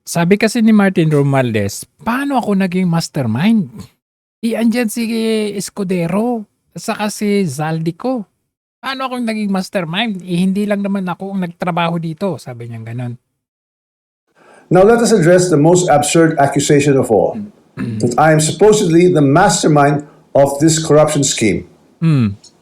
Sabi kasi ni Martin Romualdez, "Paano ako naging mastermind? Andiyan si Escudero at saka si Zaldico. Paano ako naging mastermind? Hindi lang naman ako ang nagtrabaho dito." Sabi niyang gano'n. Now let us address the most absurd accusation of all, that I am supposedly the mastermind of this corruption scheme.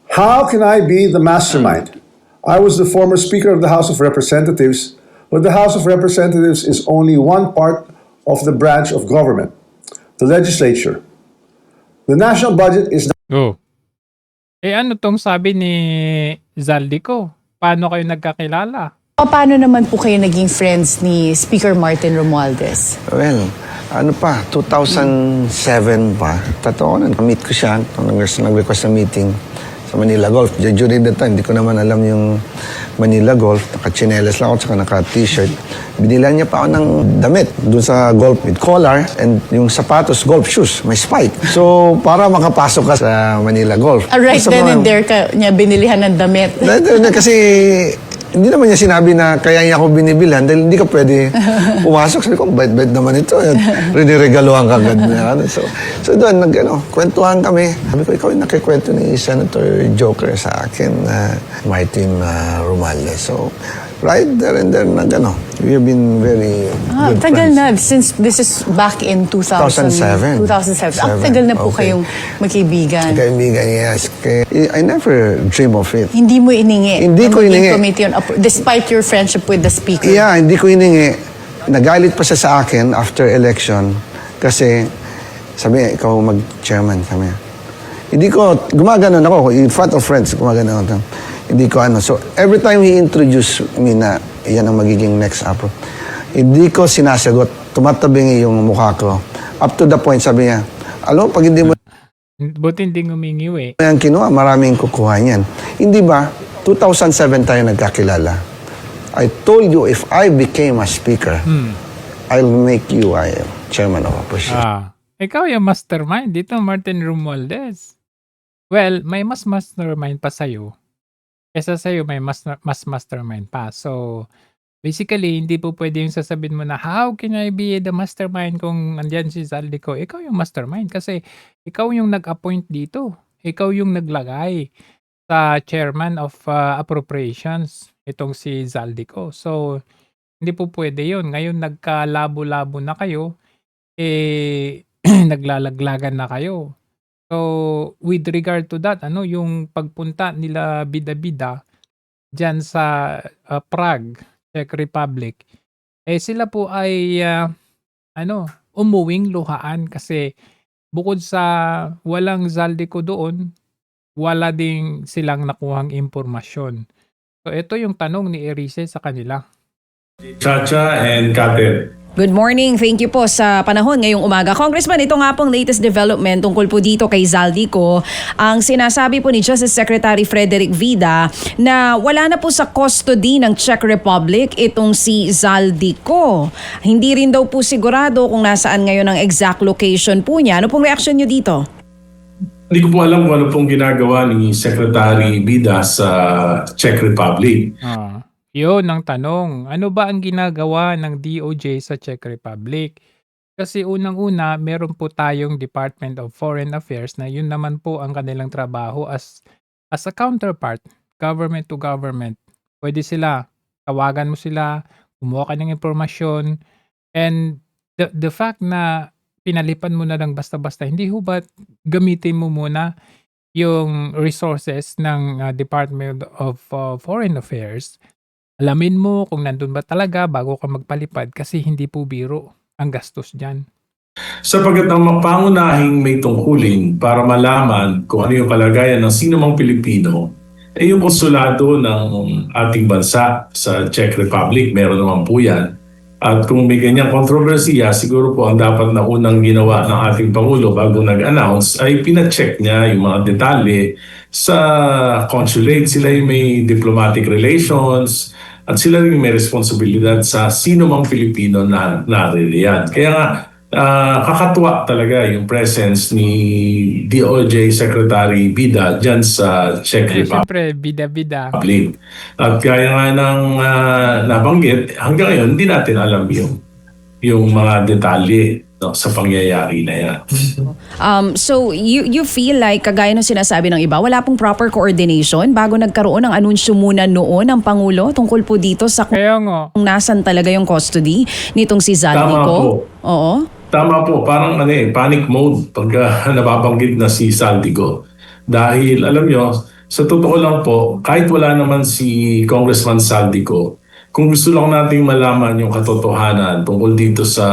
How can I be the mastermind? I was the former Speaker of the House of Representatives, but the House of Representatives is only one part of the branch of government, the legislature. The national budget is Oh. Ano 'tong sabi ni Zaldico? Paano kayo nagkakilala? Paano naman po kayo naging friends ni Speaker Martin Romualdez? Well, ano pa, 2007 pa. Totoo na, meet ko siya. Nag-request ng meeting sa Manila Golf. During that time, hindi ko naman alam yung Manila Golf. Naka-chinelas lang ako, saka naka-t-shirt. Binilan niya pa ako ng damit dun sa golf with collar and yung sapatos, golf shoes, may spike. So, para makapasok ka sa Manila Golf. Right Sa then mga- and there ka niya binilihan ng damit. Kasi hindi naman niya sinabi na kaya niya ako binibilhan dahil hindi ka pwede pumasok. Sabi ko, bait-bait naman ito. Riniregaluhan ka agad na. So doon, kwentuhan kami. Sabi ko, ikaw yung nakikwento ni Senator Joker sa akin, Martin Romualdez. So, right there and there, we have been very good Tagal friends. na. Since this is back in 2007. 2007. Tagal na po Okay. kayong magkaibigan. Kaibigan, yes. I never dream of it. Hindi mo iningi. Hindi na ko maging iningi. committee on despite your friendship with the Speaker. Yeah, hindi ko hiningi. Nagalit pa siya sa akin after election kasi sabi niya, ikaw mag-chairman. Sabi niya. Hindi ko, gumaganon ako. In front of friends, gumaganon ako. Hindi ko So, every time he introduced me na yan ang magiging next approach, hindi ko sinasagot. Tumatabingi yung mukha ko. Up to the point, sabi niya, alam mo, pag hindi mo Buti hindi ngumingiw eh. yan kinuha, maraming kukuha niyan. Hindi ba, 2007 tayo nagkakilala. I told you if I became a speaker, I'll make you chairman of opposition. Ikaw yung mastermind dito, Martin Romualdez. Well, may mas mastermind pa sa'yo. Kesa sa'yo, may mas mastermind pa. So, basically, hindi po pwede yung sasabihin mo na, how can I be the mastermind kung andyan si Zaldico? Ikaw yung mastermind kasi ikaw yung nag-appoint dito. Ikaw yung naglagay sa chairman of appropriations, itong si Zaldico. So, hindi po pwede yun. Ngayon, nagkalabo-labo na kayo, naglalaglagan na kayo. So, with regard to that, yung pagpunta nila bida-bida diyan sa Prague, Czech Republic, sila po ay umuwing luhaan kasi bukod sa walang Zaldico doon, wala ding silang nakuhang impormasyon. So, ito yung tanong ni Erice sa kanila. Chacha and Kater. Good morning. Thank you po sa panahon ngayong umaga. Congressman, ito nga pong latest development tungkol po dito kay Zaldico. Ang sinasabi po ni Justice Secretary Frederick Vida na wala na po sa custody ng Czech Republic itong si Zaldico. Hindi rin daw po sigurado kung nasaan ngayon ang exact location po niya. Ano pong reaction niyo dito? Hindi ko po alam kung ano pong ginagawa ni Secretary Vida sa Czech Republic. Yun ang tanong. Ano ba ang ginagawa ng DOJ sa Czech Republic? Kasi unang-una, meron po tayong Department of Foreign Affairs na yun naman po ang kanilang trabaho as a counterpart, government to government. Pwede sila, tawagan mo sila, kumuha ka ng impormasyon, and the fact na pinalipan mo na lang basta-basta, hindi ho ba gamitin mo muna yung resources ng Department of Foreign Affairs. Alamin mo kung nandun ba talaga bago ka magpalipad kasi hindi po biro ang gastos dyan. Sapagkat ang pangunahing may tungkulin para malaman kung ano yung kalagayan ng sino mang Pilipino ay yung konsulado ng ating bansa sa Czech Republic. Meron naman po yan. At kung may ganyang kontrobersiya, siguro po ang dapat na unang ginawa ng ating Pangulo bago nag-announce ay pina-check niya yung mga detalye sa consulate. Sila yung may diplomatic relations at sila rin may responsibilidad sa sino mang Pilipino na naririyan. Kaya nga, kakatuwa talaga yung presence ni DOJ Secretary Vida dyan sa Czech Republic. Siyempre, bida-bida. At kaya nga ng nabanggit, hanggang ngayon, hindi natin alam yung yung mga detalye, no, sa pangyayari na yan. So you feel like kagaya ng sinasabi ng iba, wala pong proper coordination bago nagkaroon ng anunsyo muna noon ng Pangulo tungkol po dito sa Kaya nga, kung nasan talaga yung custody nitong si Tama po. Zaldico? Oo. Tama po, parang panic mode pagka nababanggit na si Saldico. Dahil alam nyo, sa totoo lang po, kahit wala naman si Congressman Saldico, kung gusto lang nating malaman yung katotohanan tungkol dito sa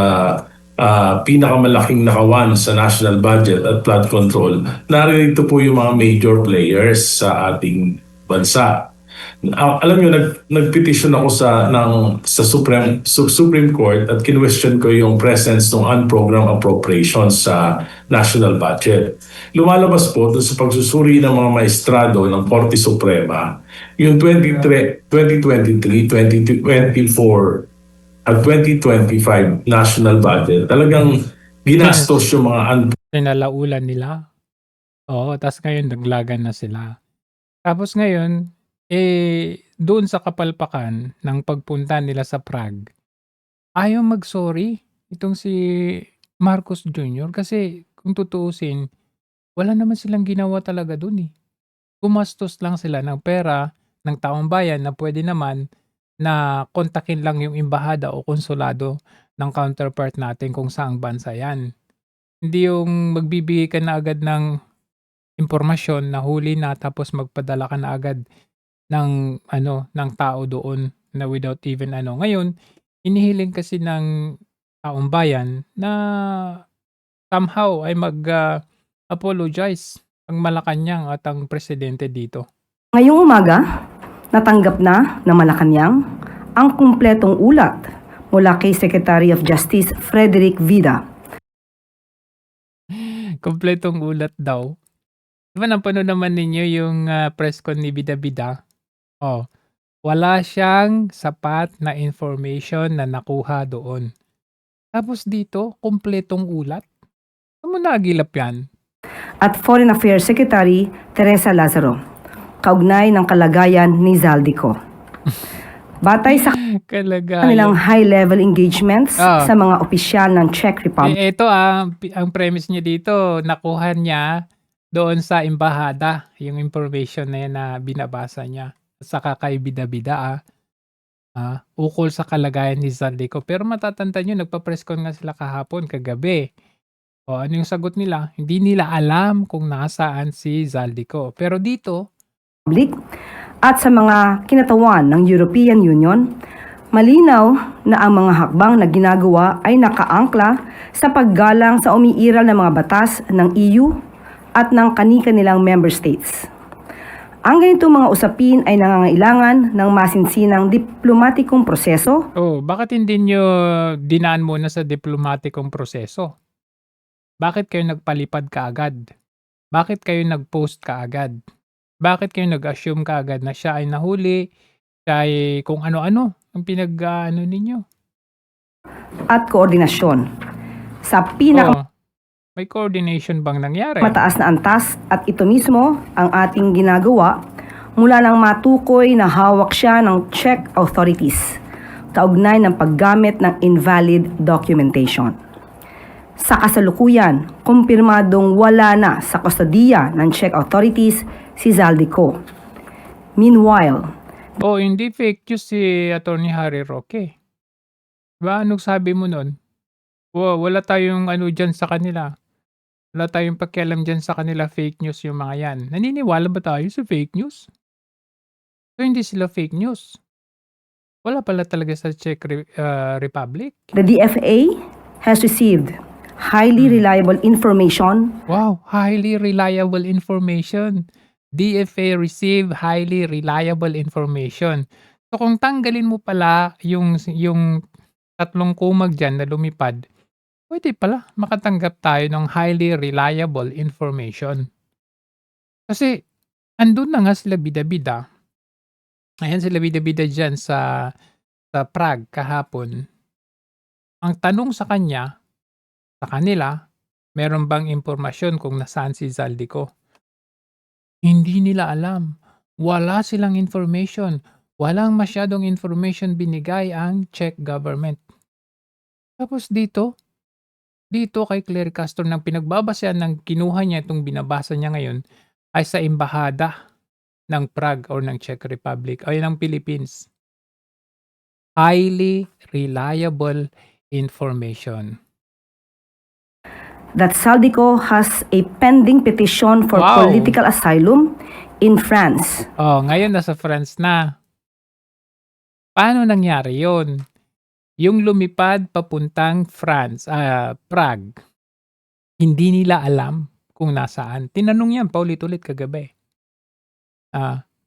pinakamalaking nakawan sa national budget at flood control, narito po yung mga major players sa ating bansa. Alam niyo, nagpetisyon ako sa Supreme Court at kinwestiyon ko yung presence ng unprogrammed appropriations sa national budget. Lumalabas po doon sa pagsusuri ng mga maestrado ng Korte Suprema, yung 2023, 2024 at 2025 national budget, talagang ginastos yung mga sinalaulan nila. Oo, tas ngayon naglagan na sila. Tapos ngayon, doon sa kapalpakan ng pagpunta nila sa Prague, ayaw mag-sorry itong si Marcos Jr. Kasi kung tutuusin, wala naman silang ginawa talaga dun eh. Gumastos lang sila ng pera ng taong bayan na pwede naman na kontakin lang yung embahada o konsulado ng counterpart natin kung saang bansa yan. Hindi yung magbibigay ka na agad ng impormasyon na huli na tapos magpadala ka na agad ng tao doon na without even Ngayon, inihiling kasi ng taong bayan na somehow ay apologize ang Malacanang at ang presidente dito. Ngayong umaga, natanggap na ng Malacanang ang kumpletong ulat mula kay Secretary of Justice Frederick Vida. Kompletong ulat daw. Diba napanood naman ninyo yung press con ni Bida-Bida? Wala siyang sapat na information na nakuha doon. Tapos dito, kumpletong ulat. Saan mo nagilap yan? At Foreign Affairs Secretary Teresa Lazaro, kaugnay ng kalagayan ni Zaldico. Batay sa Kalagayan. kanilang high-level engagements Ah. sa mga opisyal ng Czech Republic, Ito ang premise niya dito, nakuha niya doon sa embahada, yung information na yan na binabasa niya. Saka kay Bida-Bida ukol sa kalagayan ni Zaldico. Pero matatanda nyo, nagpa-press con nga sila kahapon, kagabi. Ano yung sagot nila? Hindi nila alam kung nasaan si Zaldico. Pero dito, at sa mga kinatawan ng European Union, malinaw na ang mga hakbang na ginagawa ay nakaangkla sa paggalang sa umiiral na mga batas ng EU at ng kani-kanilang member states. Ang ganitong mga usapin ay nangangailangan ng masinsinang diplomatikong proseso bakit hindi nyo dinaan muna sa diplomatikong proseso? Bakit kayo nagpalipad kaagad? Bakit kayo nag-post kaagad? Bakit kayo nag-assume kaagad na siya ay nahuli, siya ay kung ano-ano ang ninyo? at koordinasyon sa May coordination bang nangyari? mataas na antas at ito mismo ang ating ginagawa mula nang matukoy na hawak siya ng Czech authorities kaugnay ng paggamit ng invalid documentation. Sa kasalukuyan, kumpirmadong wala na sa kustodiya ng Czech authorities si Zaldico. Meanwhile, Hindi fake news si Attorney Harry Roque. Diba? Anong sabi mo nun? Wala tayong dyan sa kanila. Wala tayong pakialam dyan sa kanila, fake news yung mga yan. Naniniwala ba tayo sa fake news? So, hindi sila fake news. Wala pala talaga sa Czech Republic. the DFA has received highly reliable information Wow, highly reliable information. DFA receive highly reliable information. So kung tanggalin mo pala yung tatlong kumag dyan na lumipad, pwede pala makatanggap tayo ng highly reliable information. Kasi andun na nga sila Bida-Bida. Ayan sila Bida-Bida dyan sa Prague kahapon. Ang tanong sa kanila, meron bang impormasyon kung nasaan si Zaldico? Hindi nila alam. Wala silang information. Walang masyadong information binigay ang Czech government. Tapos dito kay Claire Castro ng pinagbabasehan ng kinuha niya itong binabasa niya ngayon ay sa embahada ng Prague or ng Czech Republic ay ng Philippines. Highly reliable information. that Saldico has a pending petition for Wow. political asylum in France. Oh, ngayon nasa France na. Paano nangyari yon? Yung lumipad papuntang Prague, hindi nila alam kung nasaan. Tinanong yan paulit-ulit kagabi.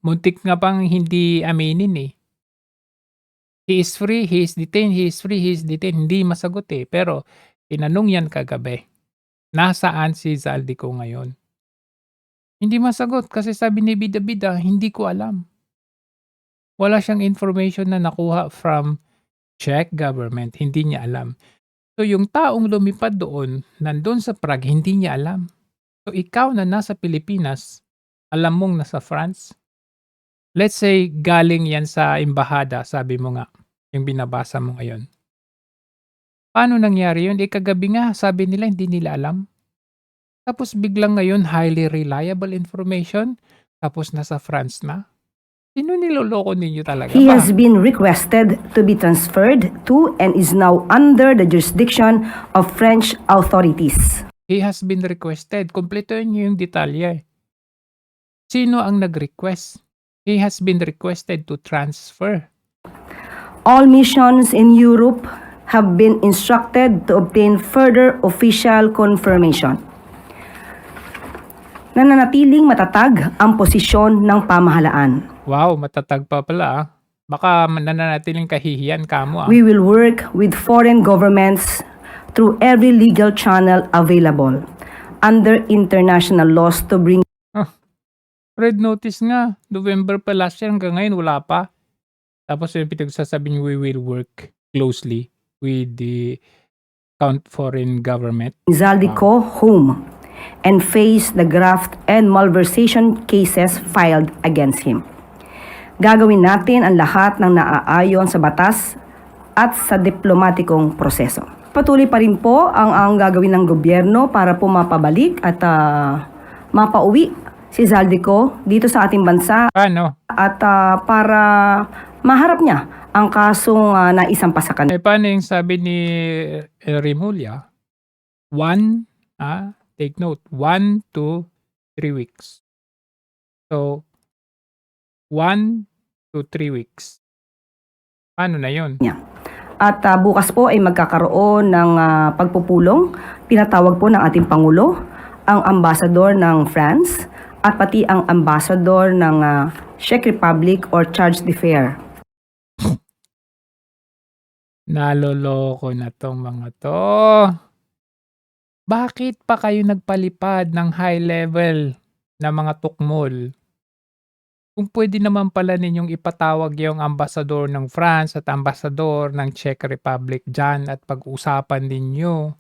Muntik nga pang hindi aminin eh. He is free, he is detained, he is free, he is detained. Hindi masagot eh. Pero tinanong yan kagabi. Nasaan si Zaldico ngayon? Hindi masagot kasi sabi ni Bida-Bida, hindi ko alam. Wala siyang information na nakuha from Czech government. Hindi niya alam. So yung taong lumipad doon, nandun sa Prague, hindi niya alam. So ikaw na nasa Pilipinas, alam mong nasa France? Let's say galing yan sa embahada, sabi mo nga, yung binabasa mo ngayon. Paano nangyari yun? Kagabi nga, sabi nila hindi nila alam. Tapos biglang ngayon, highly reliable information. Tapos nasa France na. Sino niloloko ninyo talaga He ba? has been requested to be transferred to and is now under the jurisdiction of French authorities. He has been requested. Kompletuhin niyo yung detalye. Sino ang nag-request? He has been requested to transfer. All missions in Europe have been instructed to obtain further official confirmation. Nananatiling matatag ang posisyon ng pamahalaan. Wow, matatag pa pala ah. Baka nananatiling kahihiyan ka mo ah. We will work with foreign governments through every legal channel available under international laws to bring Red notice nga. November pa last year hanggang ngayon wala pa. Tapos yung pinagsasabi we will work closely with the foreign government. Zaldico home and face the graft and malversation cases filed against him. Gagawin natin ang lahat ng naaayon sa batas at sa diplomatikong proseso. Patuloy pa rin po ang gagawin ng gobyerno para po mapabalik at mapauwi si Zaldico dito sa ating bansa Paano? at para maharap niya ang kasong naisampa sa kanya. Paano yung sabi ni Rimulya? Take note, 1 to 3 weeks. So, 1 to 3 weeks. Paano na yun? At bukas po ay magkakaroon ng pagpupulong. Pinatawag po ng ating Pangulo, ang ambassador ng France, at pati ang ambassador ng Czech Republic or charge d'affaires. Naloloko na tong mga to. Bakit pa kayo nagpalipad ng high level na mga tukmol? Kung pwede naman pala ninyong ipatawag yung ambassador ng France at ambassador ng Czech Republic dyan at pag-usapan ninyo.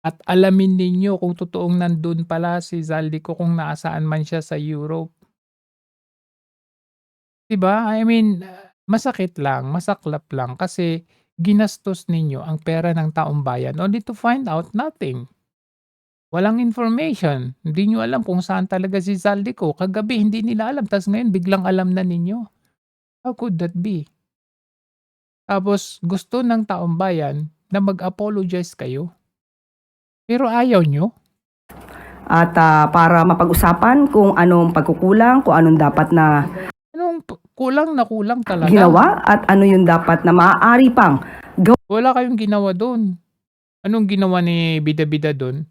At alamin ninyo kung totoong nandun pala si Zaldico kung nasaan man siya sa Europe. Diba? I mean, masakit lang, masaklap lang kasi ginastos ninyo ang pera ng taong bayan only to find out nothing. Walang information. Hindi nyo alam kung saan talaga si Zaldico. Kagabi hindi nila alam. Tapos ngayon biglang alam na ninyo. How could that be? Tapos gusto ng taong bayan na mag-apologize kayo. Pero ayaw nyo. At para mapag-usapan kung anong pagkukulang, kung anong dapat na Anong kulang na kulang talaga? ginawa at ano yung dapat na maaari pang Wala kayong ginawa doon. Anong ginawa ni Bida-Bida doon?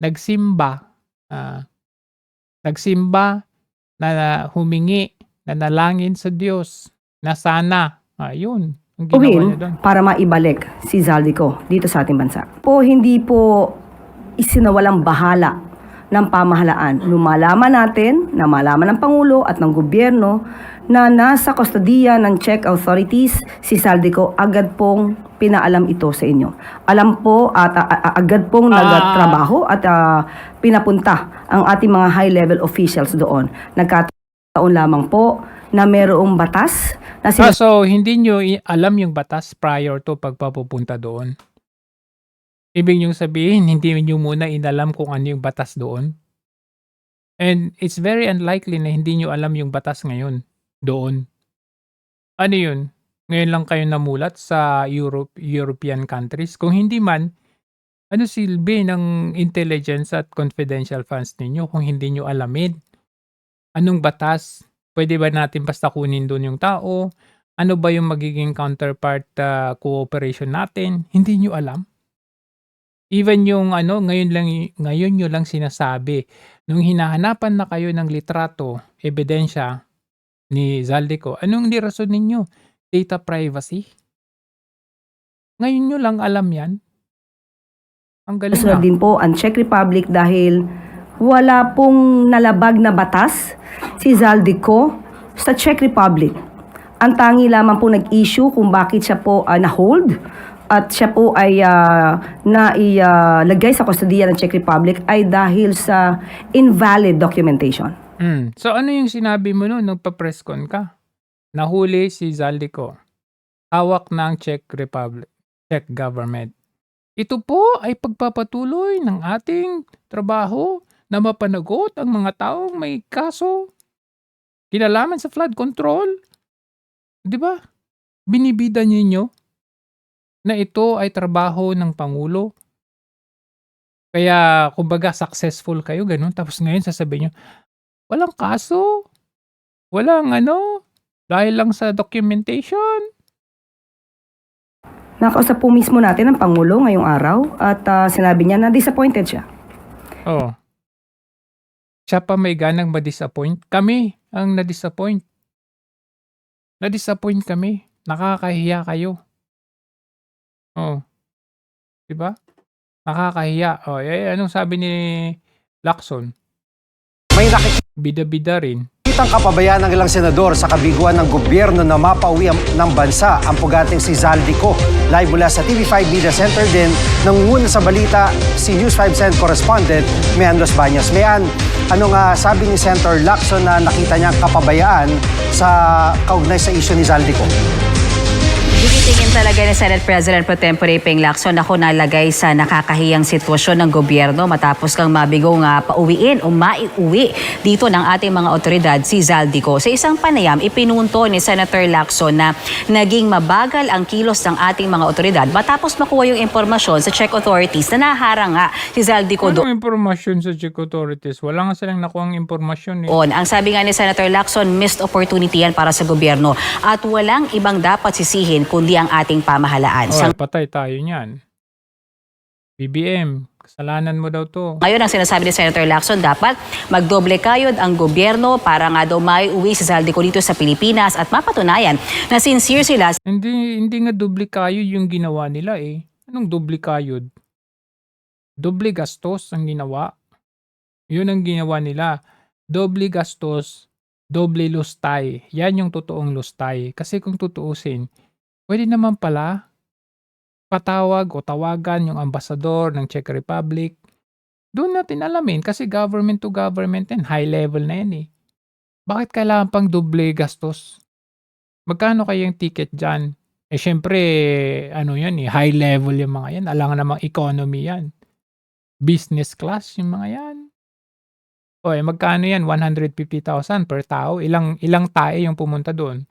Nagsimba. Nagsimba na humingi, na nalangin sa Diyos, na sana. Yun. Ang ginawa niya gawin doon. para maibalik si Zaldico dito sa ating bansa. Hindi po isinawalang bahala ng pamahalaan. Lumalaman natin, na malaman ng Pangulo at ng gobyerno na nasa kustodiya ng Czech authorities si Zaldico, agad pong pinaalam ito sa inyo. Alam po at agad pong nagtrabaho at pinapunta ang ating mga high-level officials doon. Nagkataon lamang po na mayroong batas na So hindi nyo alam yung batas prior to pagpapupunta doon? Ibig niyong sabihin, hindi nyo muna inalam kung ano yung batas doon? And it's very unlikely na hindi nyo alam yung batas ngayon doon. Ano yun? Ngayon lang kayo namulat sa European countries? Kung hindi man, ano silbi ng intelligence at confidential funds ninyo kung hindi nyo alamin? Anong batas? Pwede ba natin basta kunin doon yung tao? Ano ba yung magiging counterpart cooperation natin? Hindi nyo alam? Even yung ngayon nyo lang sinasabi, nung hinahanapan na kayo ng litrato, ebidensya ni Zaldico, anong nirason ninyo? Data privacy? Ngayon nyo lang alam yan? Ang galing Sunod na. din po ang Czech Republic dahil wala pong nalabag na batas si Zaldico sa Czech Republic. Ang tangi lamang po nag-issue kung bakit siya po na-hold at siya po ay nailagay sa kustodiya ng Czech Republic ay dahil sa invalid documentation. So ano yung sinabi mo noon nung pa-press con ka? Nahuli si Zaldico. Hawak ng Czech Republic, Czech government. Ito po ay pagpapatuloy ng ating trabaho na mapanagot ang mga taong may kaso kinalaman sa flood control. Di ba? Binibida ninyo na ito ay trabaho ng Pangulo. Kaya kumbaga successful kayo, ganun. Tapos ngayon sasabihin nyo, walang kaso. Walang dahil lang sa documentation. Nakausap po mismo natin ang Pangulo ngayong araw at sinabi niya na disappointed siya. Oh. Siya pa may ganang ma-disappoint. Kami ang na-disappoint. Na-disappoint kami. Nakakahiya kayo. Oh. Diba? Nakakahiya. Oh, anong sabi ni Lacson? May nakikita Bida-bida rin. ang kapabayaan ng ilang senador sa kabiguan ng gobyerno na mapauwi ng bansa ang pugating si Zaldico. Live mula sa TV5 Media Center din, nangunguna sa balita si News 5 Cent correspondent Mean Los Baños. Mean, anong sabi ni Senator Lacson na nakita niya kapabayaan sa kaugnay sa isyu ni Zaldico? Titingin talaga ni Senate President Pro Tempore Ping Lacson ako nalagay sa nakakahiyang sitwasyon ng gobyerno matapos kang mabigong pauwiin o maiuwi dito ng ating mga otoridad si Zaldico. Sa isang panayam, ipinunto ni Senator Lacson na naging mabagal ang kilos ng ating mga otoridad matapos makuha yung impormasyon sa Czech authorities na naharang nga si Zaldico doon. Anong impormasyon sa Czech authorities? Wala nga silang nakuhang impormasyon. Ang sabi nga ni Senator Lacson, missed opportunity yan para sa gobyerno at walang ibang dapat sisihin kundi ang ating pamahalaan. Patay tayo niyan. BBM, kasalanan mo daw to. Ngayon ang sinasabi ni Senator Lacson, dapat magdoble kayod ang gobyerno para nga daw maiuwi si Zaldico dito sa Pilipinas at mapatunayan na sincere sila. Hindi nga doble kayod yung ginawa nila eh. Anong doble kayod? Doble gastos ang ginawa. Yun ang ginawa nila. Doble gastos, doble lustay. Yan yung totoong lustay. Kasi kung tutuusin, pwede naman pala patawag o tawagan yung ambasador ng Czech Republic. Doon natin alamin kasi government to government yan. High level na yan eh. Bakit kailangan pang doble gastos? Magkano kayang ticket dyan? Eh syempre, yan eh, high level yung mga yan. Alangan namang economy yan. Business class yung mga yan. Magkano yan? 150,000 per tao. Ilang tae yung pumunta doon?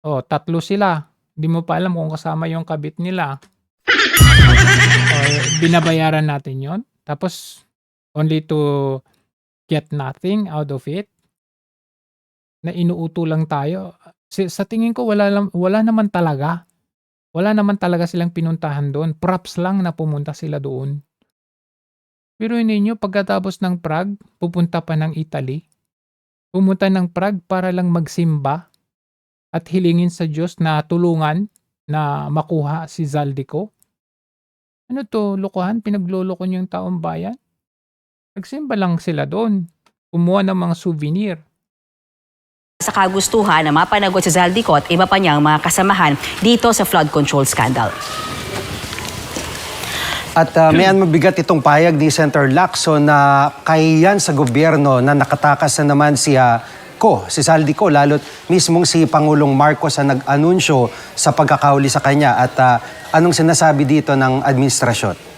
3 sila. Di mo pa alam kung kasama yung kabit nila. Binabayaran natin yon. Tapos, only to get nothing out of it. Na inuuto lang tayo. Sa tingin ko, wala naman talaga. Wala naman talaga silang pinuntahan doon. Props lang na pumunta sila doon. Pero ninyo, pagkatapos ng Prague, pupunta pa ng Italy. Pumunta ng Prague para lang magsimba at hilingin sa Diyos na tulungan na makuha si Zaldico. Ano to, lokohan? Pinagloloko niyo yung taong bayan? Nagsimba lang sila doon. Kumuha ng mga souvenir. Sa kagustuhan na mapanagot si Zaldico at iba pa niyang mga kasamahan dito sa flood control scandal. At Mean, mabigat itong payag ni Senator Lacson na kahiyan sa gobyerno na nakatakas na naman si ko, si Zaldico, lalo't mismong si Pangulong Marcos ang nag-anunsyo sa pagkakahuli sa kanya at anong sinasabi dito ng administrasyon?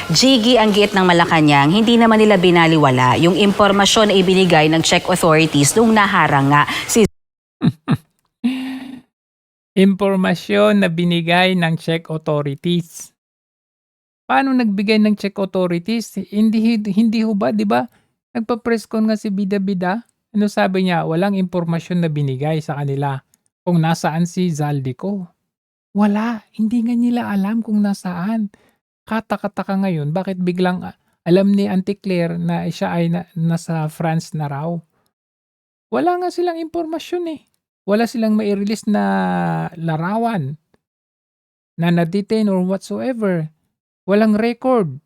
Jiggy, ang giit ng Malacanang, hindi naman nila binaliwala yung impormasyon na ibinigay ng Czech authorities nung naharang nga si Impormasyon na binigay ng Czech authorities. Paano nagbigay ng Czech authorities? Hindi ho ba, 'di ba? Nagpa-press con nga si Bida-Bida. Ano sabi niya? Walang impormasyon na binigay sa kanila kung nasaan si Zaldico. Wala, hindi nga nila alam kung nasaan. Kataka-taka ngayon, bakit biglang alam ni Auntie Claire na siya ay nasa France na raw? Wala nga silang impormasyon eh. Wala silang mai-release na larawan na na-detain or whatsoever. Walang record.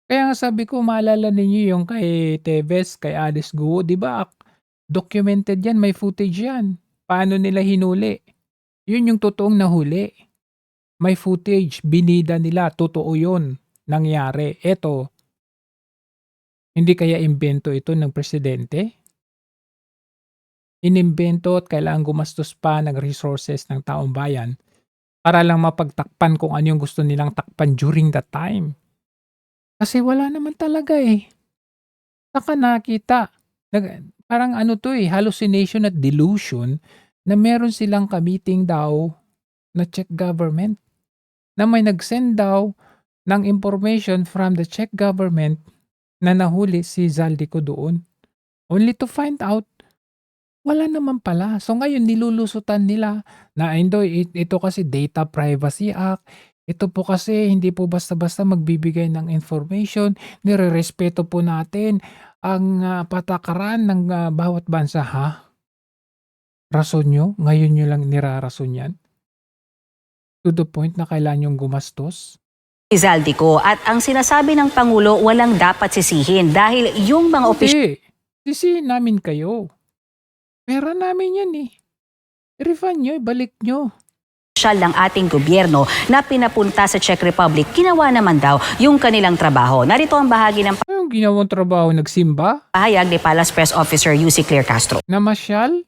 Kaya nga sabi ko, maalala ninyo yung kay Teves, kay Alice Guo, di ba? Documented yan, may footage yan. Paano nila hinuli? Yun yung totoong nahuli. May footage, binida nila, totoo yun, nangyari. Eto, hindi kaya imbento ito ng presidente? Inimbento at kailangan gumastos pa ng resources ng taong bayan para lang mapagtakpan kung ano yung gusto nilang takpan during that time. Kasi wala naman talaga eh. Saka nakita, parang ano to eh, hallucination at delusion na meron silang ka-meeting daw na Czech government na may nag-send daw ng information from the Czech government na nahuli si Zaldico doon. Only to find out, wala naman pala. So ngayon nilulusutan nila na ito kasi Data Privacy Act. Ito po kasi hindi po basta-basta magbibigay ng information. Nirerespeto po natin ang patakaran ng bawat bansa. Ha? Rason nyo? Ngayon nyo lang nirarason yan? To the point na kailangan yung gumastos? Zaldico at ang sinasabi ng Pangulo walang dapat sisihin dahil yung mga opisyal Hindi. Sisihin namin kayo. Pera namin yan eh. I-refund nyo, ibalik nyo. ng ating gobyerno na pinapunta sa Czech Republic, ginawa naman daw yung kanilang trabaho. Narito ang bahagi ng Anong ginawang trabaho? Nagsimba? pahayag ni Palace Press Officer UC Claire Castro. Namasyal?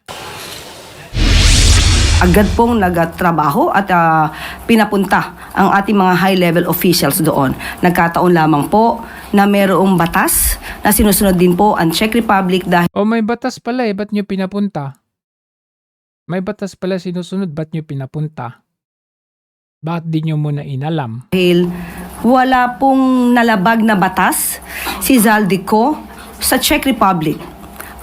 Agad pong nagtrabaho at pinapunta ang ating mga high-level officials doon. Nagkataon lamang po na mayroong batas na sinusunod din po ang Czech Republic dahil O may batas pala eh, ba't nyo pinapunta? May batas pala sinusunod, ba't nyo pinapunta? Bakit di nyo muna inalam? wala pong nalabag na batas si Zaldico sa Czech Republic.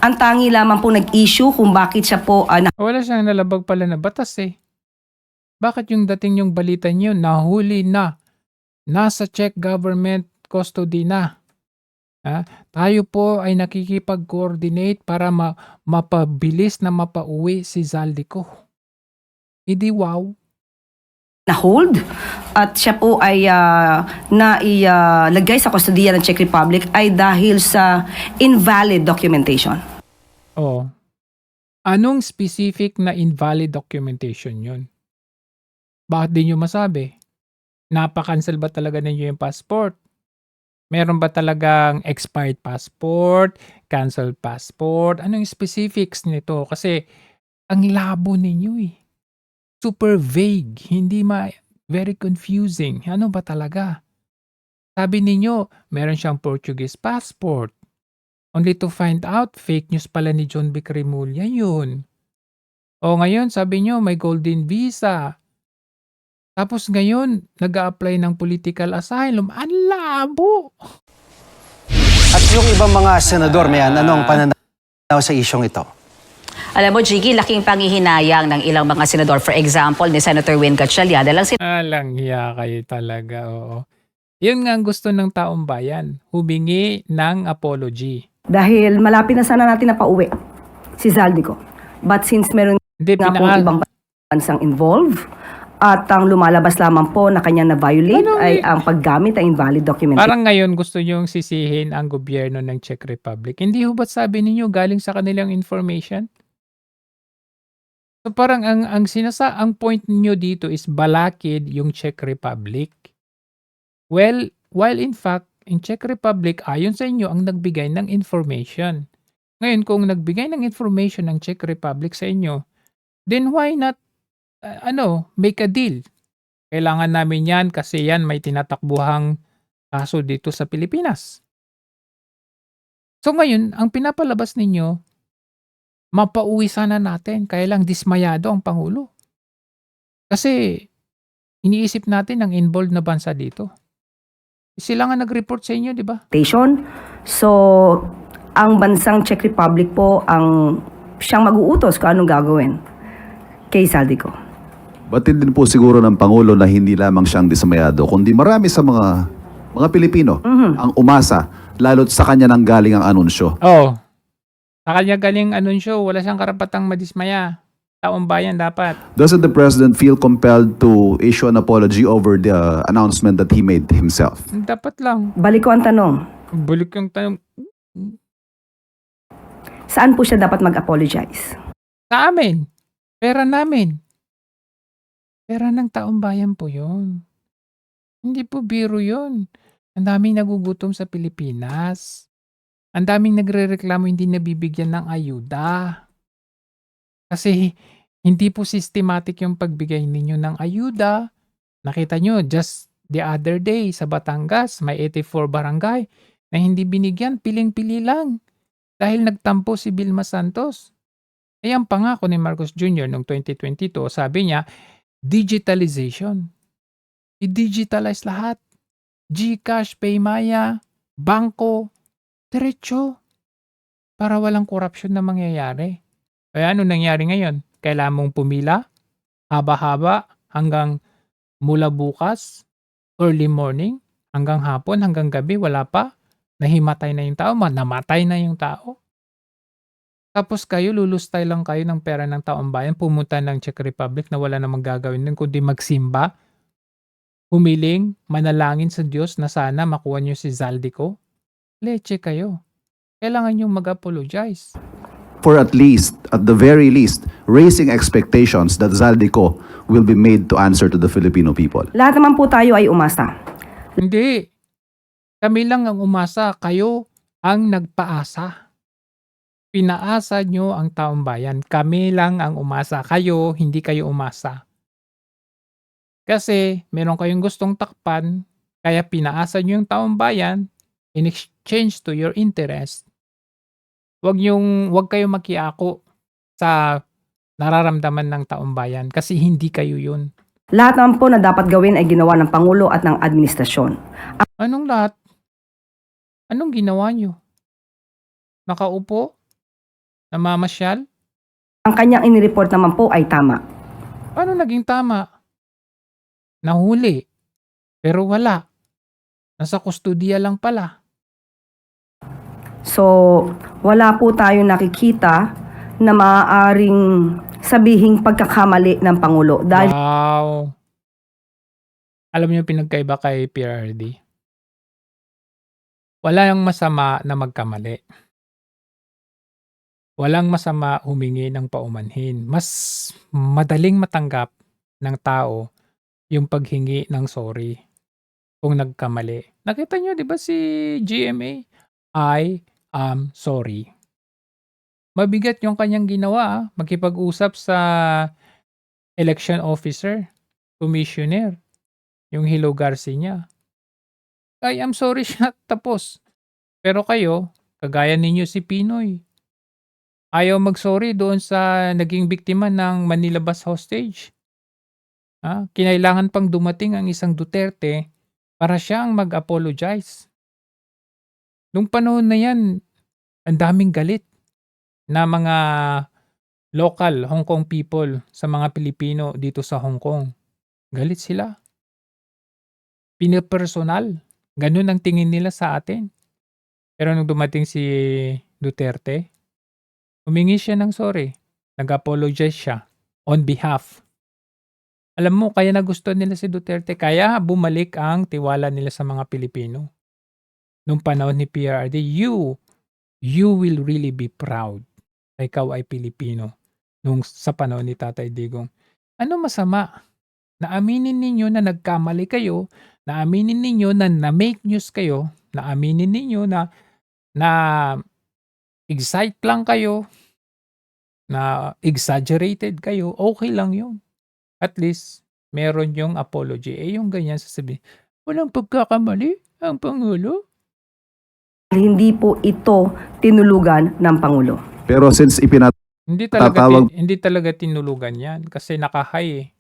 Ang tangi lamang po nag-issue kung bakit siya po Wala siyang nalabag pala na batas eh. Bakit yung dating yung balita nyo, nahuli na, nasa Czech government custody na. Tayo po ay nakikipag-coordinate para mapabilis na mapauwi si Zaldico. Hindi wow. na-hold at siya po ay nailagay sa kustodiya ng Czech Republic ay dahil sa invalid documentation. Oh. Anong specific na invalid documentation yun? Bakit di nyo masabi? Napakancel ba talaga ninyo yung passport? Meron ba talagang expired passport? Cancelled passport? Anong specifics nito? Kasi ang labo ninyo eh. Super vague. Hindi very confusing. Ano ba talaga? Sabi ninyo, meron siyang Portuguese passport. Only to find out, fake news pala ni John B. Cremulya yun. O ngayon, sabi nyo, may golden visa. Tapos ngayon, nag-a-apply ng political asylum. Ang labo! At yung ibang mga senador, anong pananaw sa isyong ito? Alam mo, Jiggy, laking panghihinayang ng ilang mga senador. For example, ni Senator Win Gatchalian, dalang Alang hiya kayo talaga, oo. Yun nga ang gusto ng taong bayan, humingi ng apology. Dahil malapit na sana natin na pauwi si Zaldico. But since meron Hindi, nga pong ibang bansang involved at ang lumalabas lamang po na kanya na-violate ay ang paggamit ng invalid documentation. Parang ngayon gusto nyong sisihin ang gobyerno ng Czech Republic. Hindi ho ba't sabi ninyo galing sa kanilang information? So parang ang point niyo dito is balakid yung Czech Republic. Well, while in fact, in Czech Republic, ayon sa inyo ang nagbigay ng information. Ngayon kung nagbigay ng information ng Czech Republic sa inyo, then why not, make a deal? Kailangan namin 'yan kasi 'yan may tinatakbuhang kaso dito sa Pilipinas. So ngayon ang pinapalabas ninyo, mapauwi sana natin kaya lang dismayado ang pangulo. Kasi iniisip natin ang involved na bansa dito. Sila nga nag-report sa inyo, 'di ba? Station. So, ang bansang Czech Republic po ang siyang mag-uutos kung anong gagawin kay Zaldico. Batid din po siguro ng Pangulo na hindi lamang siyang dismayado, kundi marami sa mga Pilipino ang umasa, lalo't sa kanya nang galing ang anunsyo. Oo. Sa kanya galing anunsyo, wala siyang karapatang madismaya. Taong bayan dapat. Doesn't the President feel compelled to issue an apology over the announcement that he made himself? Dapat lang. Balik ko ang tanong, Balik yung tanong. saan po siya dapat mag-apologize? Sa amin. Pera namin. Pera ng taong bayan po yun. Hindi po biro yun. Ang daming nagugutom sa Pilipinas. Ang daming nagrereklamo hindi nabibigyan ng ayuda. Kasi hindi po systematic yung pagbigay ninyo ng ayuda. Nakita nyo, just the other day sa Batangas, may 84 barangay na hindi binigyan, piling-pili lang. Dahil nagtampo si Vilma Santos. Eh ang pangako ni Marcos Jr. noong 2022, sabi niya, digitalization. I-digitalize lahat. GCash, Paymaya, bangko, diretso. Para walang korupsyon na mangyayari. Kaya ano nangyari ngayon? Kailangan mong pumila, haba-haba, hanggang mula bukas, early morning, hanggang hapon, hanggang gabi, wala pa. Nahimatay na yung tao, namatay na yung tao. Tapos kayo, lulustay lang kayo ng pera ng taong bayan, pumunta ng Czech Republic na wala namang gagawin din kundi magsimba, humiling, manalangin sa Diyos na sana makuha niyo si Zaldico. Leche kayo. Kailangan niyong mag-apologize. For at the very least, raising expectations that Zaldico will be made to answer to the Filipino people. Lahat naman po tayo ay umasa. Hindi. Kami lang ang umasa, kayo ang nagpaasa. Pinaasa nyo ang taong bayan. Kami lang ang umasa. Kayo, hindi kayo umasa. Kasi meron kayong gustong takpan, kaya pinaasa nyo yung taong bayan in exchange to your interest. Huwag kayong makiako sa nararamdaman ng taong bayan kasi hindi kayo yun. Lahat naman po na dapat gawin ay ginawa ng Pangulo at ng administrasyon. Anong lahat? Anong ginawa nyo? Nakaupo? Namamasyal? Ang kanyang inireport naman po ay tama. Paano naging tama? Nahuli. Pero wala. Nasa kustodiya lang pala. So, wala po tayong nakikita na maaaring sabihing pagkakamali ng Pangulo. Dahil Wow. Alam niyo yung pinagkaiba kay PRRD? Wala yung masama na magkamali. Walang masama humingi ng paumanhin. Mas madaling matanggap ng tao yung paghingi ng sorry kung nagkamali. Nakita niyo 'di ba si GMA? I am sorry. Mabigat yung kanyang ginawa, makipag-usap sa election officer, commissioner, yung Hilo Garcia niya. I am sorry siya, tapos. Pero kayo, kagaya ninyo si Pinoy, ayaw mag-sorry doon sa naging biktima ng Manila Bus Hostage. Kinailangan pang dumating ang isang Duterte para siyang mag-apologize. Nung panahon na yan, ang daming galit na mga local Hong Kong people sa mga Pilipino dito sa Hong Kong. Galit sila. Pinapersonal. Ganun ang tingin nila sa atin. Pero nung dumating si Duterte, humingi siya ng sorry. Nag-apologize siya on behalf. Alam mo, kaya nagustuhan nila si Duterte, kaya bumalik ang tiwala nila sa mga Pilipino. Nung panahon ni PRRD, you will really be proud na ikaw ay Pilipino. Nung sa panahon ni Tatay Digong. Ano masama? Na aminin ninyo na nagkamali kayo, na aminin ninyo na na-make news kayo, na aminin ninyo na excite lang kayo, na exaggerated kayo, okay lang yun. At least meron yung apology. Eh, yung ganyan sasabihin, "Walang pagkakamali ang Pangulo." Hindi po ito tinulugan ng Pangulo. Pero since Hindi talaga Tatawag- hindi talaga tinulugan yan kasi naka-high, eh.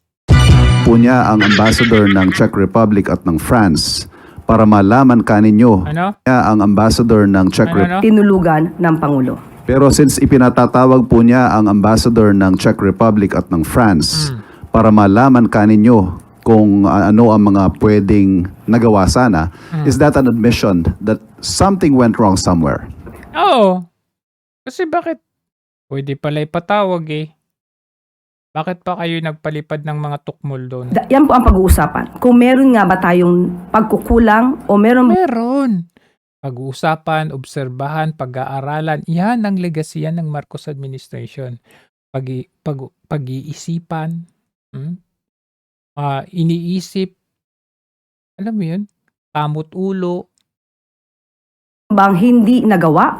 po niya ang ambassador ng Czech Republic at ng France para malaman kaninyo Ano? niya ang ambassador ng Czech Republic. Ano? Tinulugan ng Pangulo. Pero since ipinatatawag po niya ang ambassador ng Czech Republic at ng France para malaman kaninyo kung ano ang mga pwedeng nagawa sana, is that an admission that something went wrong somewhere? Oo. Kasi bakit? Pwede pala ipatawag, eh. Bakit pa kayo nagpalipad ng mga tukmol doon? Yan po ang pag-uusapan. Kung meron nga ba tayong pagkukulang o meron Meron. Pag-uusapan, obserbahan, pag-aaralan, yan ang legasya ng Marcos administration. Pag-iisipan, iniisip, alam mo yun, kamot ulo. bang hindi nagawa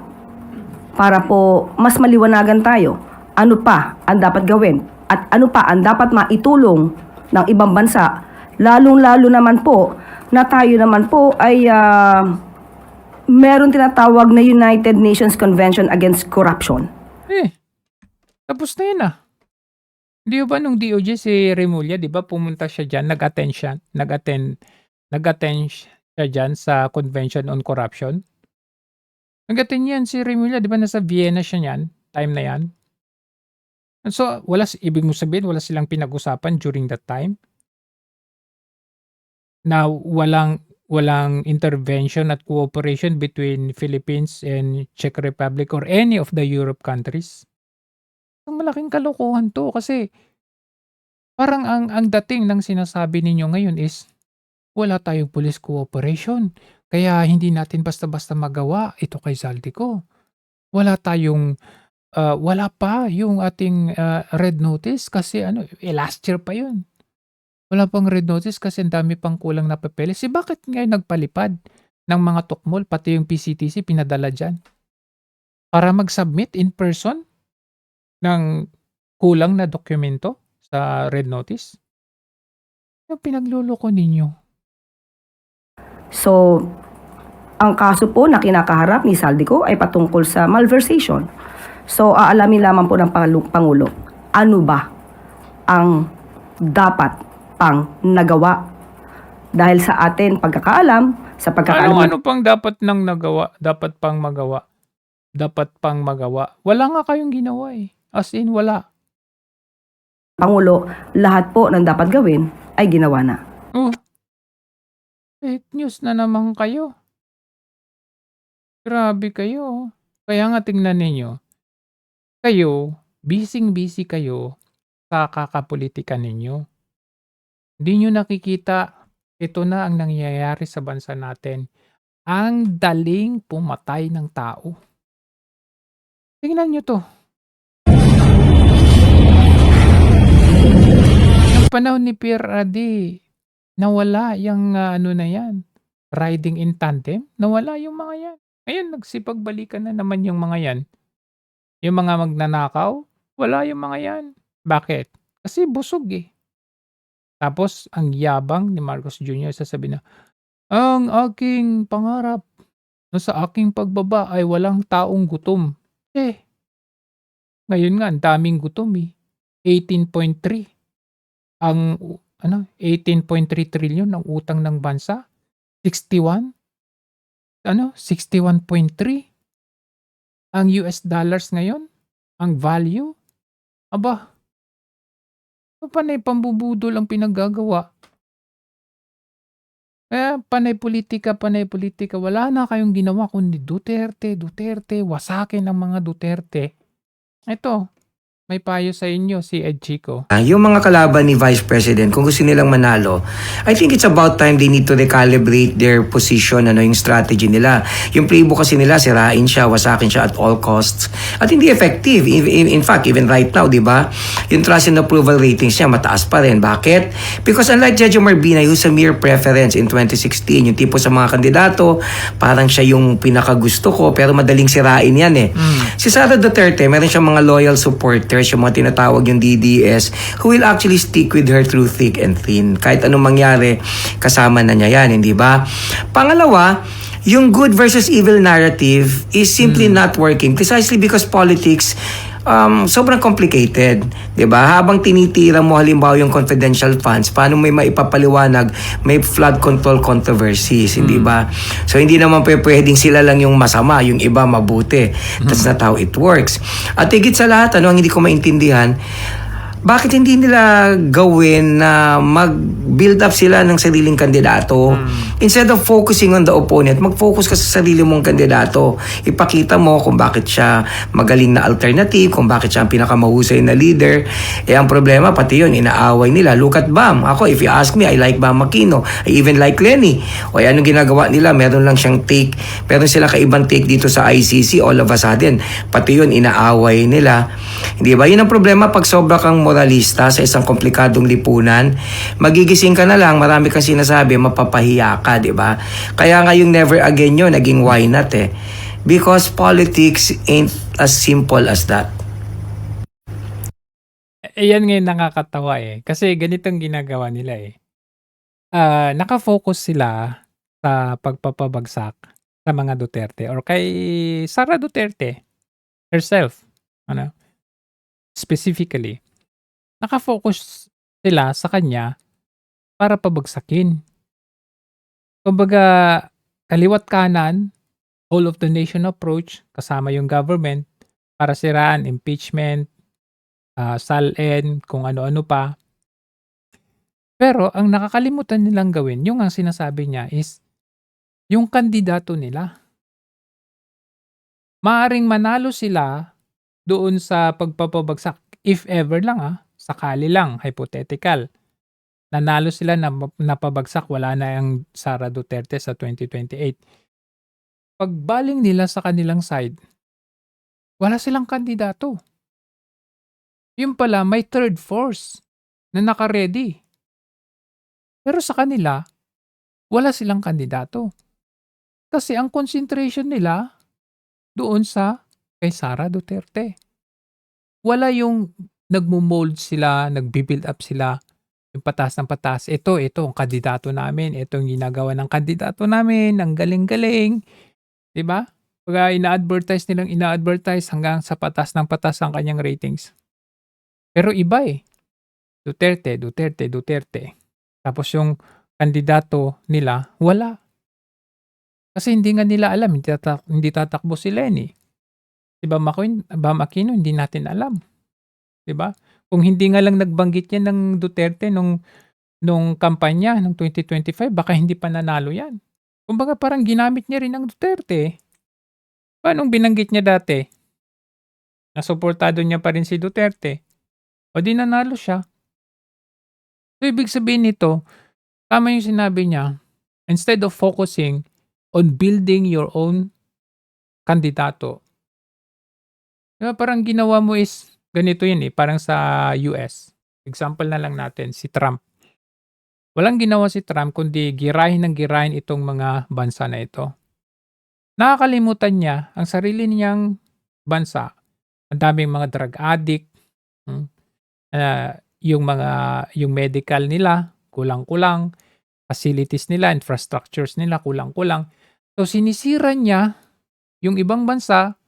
para po mas maliwanagan tayo? Ano pa ang dapat gawin? At ano pa ang dapat maitulong ng ibang bansa? Lalong-lalo naman po na tayo naman po ay meron tinatawag na United Nations Convention Against Corruption. Tapos na yun, ah. Di ba nung DOJ si Remulla, di ba pumunta siya dyan, nag-attend siya dyan sa Convention on Corruption? Nag-attend yan si Remulla, di ba nasa Vienna siya niyan, time na yan? So, ibig mo sabihin, wala silang pinag-usapan during that time? Na walang intervention at cooperation between Philippines and Czech Republic or any of the Europe countries? Ang malaking kalokohan to kasi parang ang dating ng sinasabi ninyo ngayon is wala tayong police cooperation kaya hindi natin basta-basta magawa ito kay Zaldico. Wala pa yung ating red notice kasi last year pa yun. Wala pang red notice kasi ang dami pang kulang na papeles. Bakit ngayon nagpalipad ng mga tukmol pati yung PCTC pinadala dyan? Para mag-submit in person ng kulang na dokumento sa red notice? Yung pinagluloko ninyo. So, ang kaso po na kinakaharap ni Zaldico ay patungkol sa malversation. So, aalamin lamang po ng Pangulo, ano ba ang dapat pang nagawa? Dahil sa atin pagkakaalam, sa pagkakaalam Ano pang dapat nang nagawa? Dapat pang magawa. Dapat pang magawa. Wala nga kayong ginawa, eh. As in, wala. Pangulo, lahat po ng dapat gawin ay ginawa na. Fake news na naman kayo. Grabe kayo. Kaya nga tingnan ninyo. Kayo, busy kayo sa kakapolitika ninyo. Hindi nyo nakikita, ito na ang nangyayari sa bansa natin. Ang daling pumatay ng tao. Tingnan nyo to. Yung panahon ni Pierre Adi, nawala yung na yan. Riding in tandem, nawala yung mga yan. Ngayon, nagsipagbalikan na naman yung mga yan. Yung mga magnanakaw, wala yung mga yan. Bakit? Kasi busog, eh. Tapos, ang yabang ni Marcos Jr. sasabihin na, ang aking pangarap sa aking pagbaba ay walang taong gutom. Ngayon nga, ang daming gutom, eh. 18.3. Ang 18.3 trillion ang utang ng bansa. 61.3 ang US dollars ngayon, ang value. Aba, panay pambubudol ang pinaggagawa. Kaya panay politika, wala na kayong ginawa kundi Duterte, wasakin ang mga Duterte. Ito, may payo sa inyo si Ed Chico. Yung mga kalaban ni Vice President, kung gusto nilang manalo, I think it's about time they need to recalibrate their position, yung strategy nila. Yung playbook kasi nila, sirain siya, wasakin siya at all costs. At hindi effective. In fact, even right now, di ba? Yung trust and approval ratings niya, mataas pa rin. Bakit? Because unlike Jejo Marbina, who's a mere preference in 2016, yung tipo sa mga kandidato, parang siya yung pinakagusto ko, pero madaling sirain yan eh. Si Sara Duterte, meron siyang mga loyal supporters, yung mga tinatawag yung DDS, who will actually stick with her through thick and thin. Kahit anong mangyari, kasama na niya yan, hindi ba? Pangalawa, yung good versus evil narrative is simply not working precisely because politics sobrang complicated, 'di ba? Habang tinitira mo halimbawa yung confidential funds, paano may maipapaliwanag, may flood control controversies, hindi ba? So hindi naman pwedeng sila lang yung masama, yung iba mabuti. That's not how it works. At higit sa lahat, ang hindi ko maintindihan, bakit hindi nila gawin na mag-build up sila ng sariling kandidato? Instead of focusing on the opponent, mag-focus ka sa sarili mong kandidato. Ipakita mo kung bakit siya magaling na alternative, kung bakit siya ang pinakamahusay na leader. Ang problema, pati yun, inaaway nila. Look at Bam. Ako, if you ask me, I like Bam Aquino. I even like Lenny. O anong ginagawa nila? Meron lang siyang take. Meron silang kaibang take dito sa ICC all of a sudden. Pati yun, inaaway nila. Hindi ba? Yun ang problema pag sobra kang moralista sa isang komplikadong lipunan. Magigising ka na lang, marami kang sinasabi, mapapahiya ka, di ba? Kaya nga yung never again yun, naging why not eh. Because politics ain't as simple as that. Yan ngayon nakakatawa eh. Kasi ganitong ginagawa nila eh. Nakafocus sila sa pagpapabagsak sa mga Duterte or kay Sara Duterte herself. Specifically. Nakafocus sila sa kanya para pabagsakin. Kumbaga, kaliwat kanan, whole of the nation approach, kasama yung government, para siraan, impeachment, SALN, kung ano-ano pa. Pero ang nakakalimutan nilang gawin, yung ang sinasabi niya is, yung kandidato nila. Maaring manalo sila doon sa pagpapabagsak, if ever lang sakali lang, hypothetical. Nanalo sila na napabagsak, wala na yung Sara Duterte sa 2028. Pagbaling nila sa kanilang side, wala silang kandidato. Yung pala, may third force na naka-ready. Pero sa kanila, wala silang kandidato. Kasi ang concentration nila doon sa kay Sara Duterte. Wala yung nagmo-mold sila, nagbi-build up sila, yung patas ng patas. Ito ang kandidato namin. Ito yung ginagawa ng kandidato namin. Ang galing-galing. Diba? Pag ina-advertise hanggang sa patas ng patas ang kanyang ratings. Pero iba eh. Duterte. Tapos yung kandidato nila, wala. Kasi hindi nga nila alam, hindi tatakbo si Lenny. Diba, Bam Aquino, hindi natin alam. Diba? Kung hindi nga lang nagbanggit yan ng Duterte nung kampanya ng 2025, baka hindi pa nanalo yan. Kumbaga parang ginamit niya rin ang Duterte. Paano binanggit niya dati? Nasuportado niya pa rin si Duterte. O di nanalo siya. So ibig sabihin nito, tama yung sinabi niya, instead of focusing on building your own kandidato, diba, parang ginawa mo is ganito yun eh, parang sa US. Example na lang natin, si Trump. Walang ginawa si Trump kundi girahin itong mga bansa na ito. Nakakalimutan niya ang sarili niyang bansa. Ang daming mga drug addict, yung medical nila, kulang-kulang, facilities nila, infrastructures nila, kulang-kulang. So sinisira niya yung ibang bansa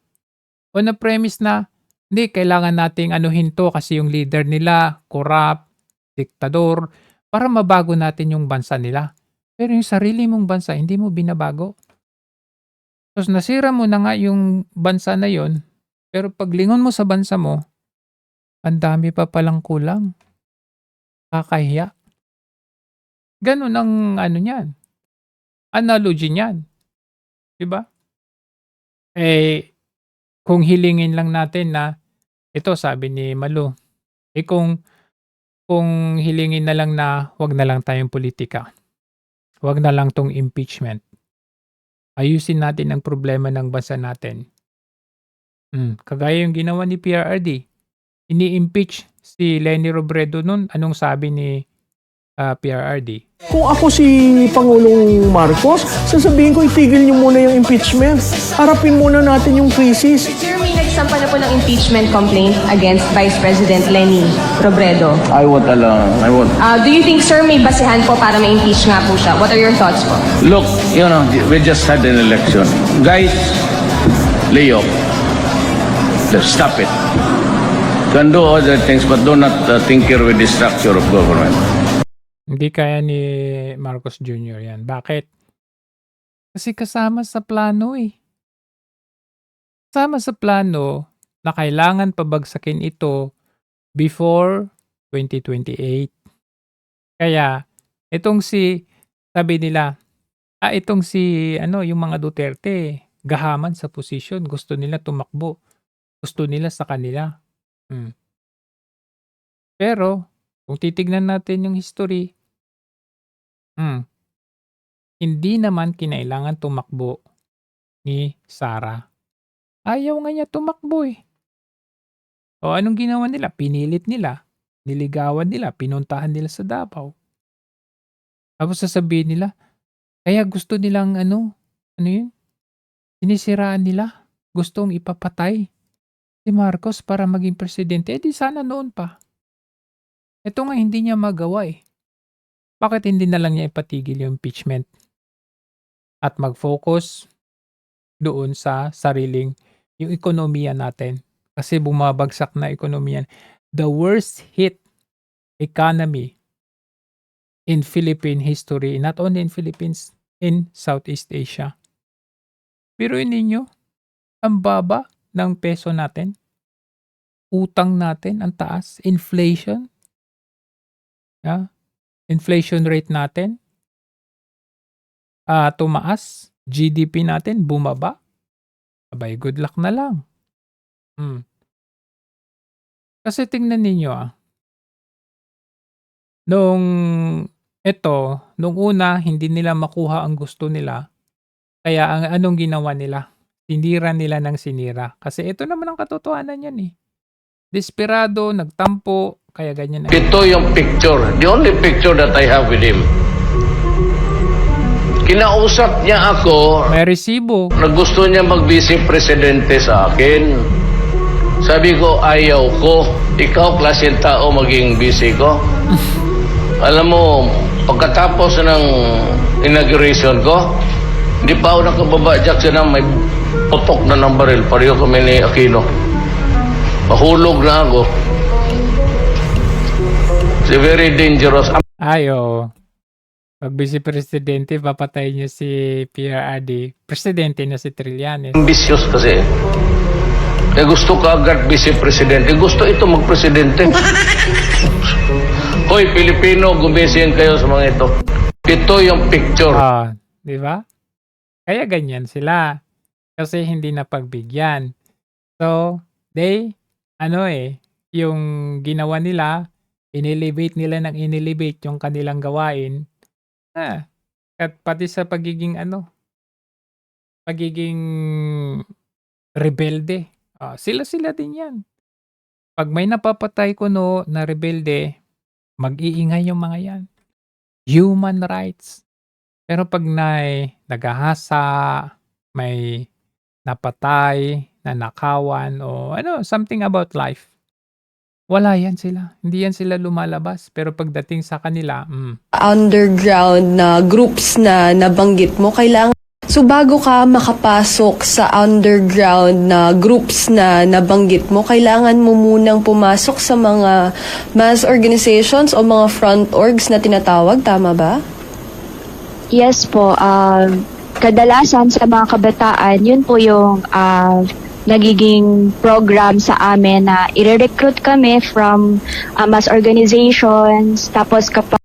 on a premise na hindi, kailangan nating anuhin to kasi yung leader nila, corrupt, diktador, para mabago natin yung bansa nila. Pero yung sarili mong bansa, hindi mo binabago. So nasira mo na nga yung bansa na yon, pero paglingon mo sa bansa mo, ang dami pa palang kulang. Kakahiya. Ganun ang niyan. Analogy niyan. Diba? Kung hilingin lang natin na Ito sabi ni Malu, kung hilingin na lang na wag na lang tayong politika. Wag na lang tong impeachment. Ayusin natin ang problema ng bansa natin. Kagaya yung ginawa ni PRRD. Ini-impeach si Leni Robredo nun. Anong sabi ni PRRD? Kung ako si Pangulong Marcos, sasabihin ko itigil niyo muna yung impeachment. Harapin muna natin yung crisis. Sir, may nagsampa na po ng impeachment complaint against Vice President Leni Robredo. I won't allow. Do you think, sir, may basehan po para ma-impeach nga po siya? What are your thoughts po? Look, we just had an election. Guys, Leo, stop it. You can do other things, but do not tinker with the structure of government. Hindi kaya ni Marcos Jr. yan. Bakit? Kasi kasama sa plano eh. Kasama sa plano na kailangan pabagsakin ito before 2028. Kaya, sabi nila, yung mga Duterte, gahaman sa posisyon, gusto nila tumakbo. Gusto nila sa kanila. Pero, kung titignan natin yung history, hindi naman kinailangan tumakbo ni Sara. Ayaw nga niya tumakbo eh. O anong ginawa nila? Pinilit nila, niligawan nila, pinuntahan nila sa Davao. Tapos sasabihin nila, kaya gusto nilang sinisiraan nila. Gustong ipapatay si Marcos para maging presidente. Di sana noon pa. Ito nga hindi niya magawa eh. Bakit hindi na lang niya ipatigil yung impeachment? At mag-focus doon sa sariling yung ekonomiya natin. Kasi bumabagsak na ekonomiya. The worst hit economy in Philippine history, not only in Philippines, in Southeast Asia. Biruin ninyo, ang baba ng peso natin, utang natin, ang taas, inflation, inflation rate natin, tumaas, GDP natin, bumaba. Abay, good luck na lang. Kasi tingnan ninyo nung una, hindi nila makuha ang gusto nila. Kaya anong ginawa nila? Sinira nila ng sinira. Kasi ito naman ang katotohanan yan eh. Desperado, nagtampo, kaya ganyan. Ito yung picture. The only picture that I have with him. Kinausap niya ako. May resibo. Na gusto niya mag-vice presidente sa akin. Sabi ko, ayaw ko. Ikaw, klaseng tao, maging vice ko. Alam mo, pagkatapos ng inauguration ko, hindi pa ako nakababa, Jackson, na may putok na ng baril. Pareho kami ni Aquino. Mahulog na ako. It's very dangerous. Ayo. Pag vice presidente, papatay niya si PRRD. Presidente na si Trillanes. Ambitious kasi. Kaya gusto ka agad vice presidente. Gusto ito mag-presidente. Hoy, Pilipino, gumising kayo sa mga ito. Ito yung picture. Di ba? Kaya ganyan sila. Kasi hindi na pagbigyan. So, yung ginawa nila, inelevate nila ng inelevate yung kanilang gawain. At pati sa pagiging rebelde. Sila din yan. Pag may napapatay na rebelde, mag-iingay yung mga yan. Human rights. Pero pag nagahasa, may napatay, nanakawan, o something about life, wala yan sila. Hindi yan sila lumalabas. Pero pagdating sa kanila, Underground na groups na nabanggit mo, kailangan. So bago ka makapasok sa underground na groups na nabanggit mo, kailangan mo munang pumasok sa mga mass organizations o mga front orgs na tinatawag, tama ba? Yes po. Kadalasan sa mga kabataan, yun po yung nagiging program sa amin na i-recruit kami from mass organizations. Tapos kapag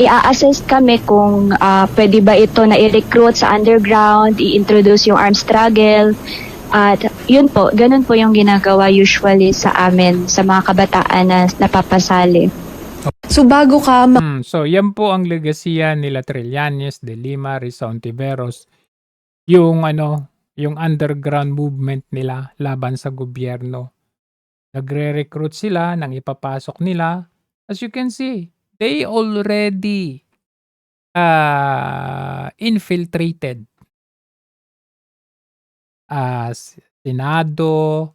i-assess kami kung pwede ba ito na i-recruit sa underground, i-introduce yung armed struggle. At yun po, ganun po yung ginagawa usually sa amin, sa mga kabataan na napapasali. So bago ka So yan po ang legasiya nila Trillanes, De Lima, Rizal Ontiveros, yung yung underground movement nila laban sa gobyerno. Nagre-recruit sila nang ipapasok nila. As you can see, they already infiltrated Senado,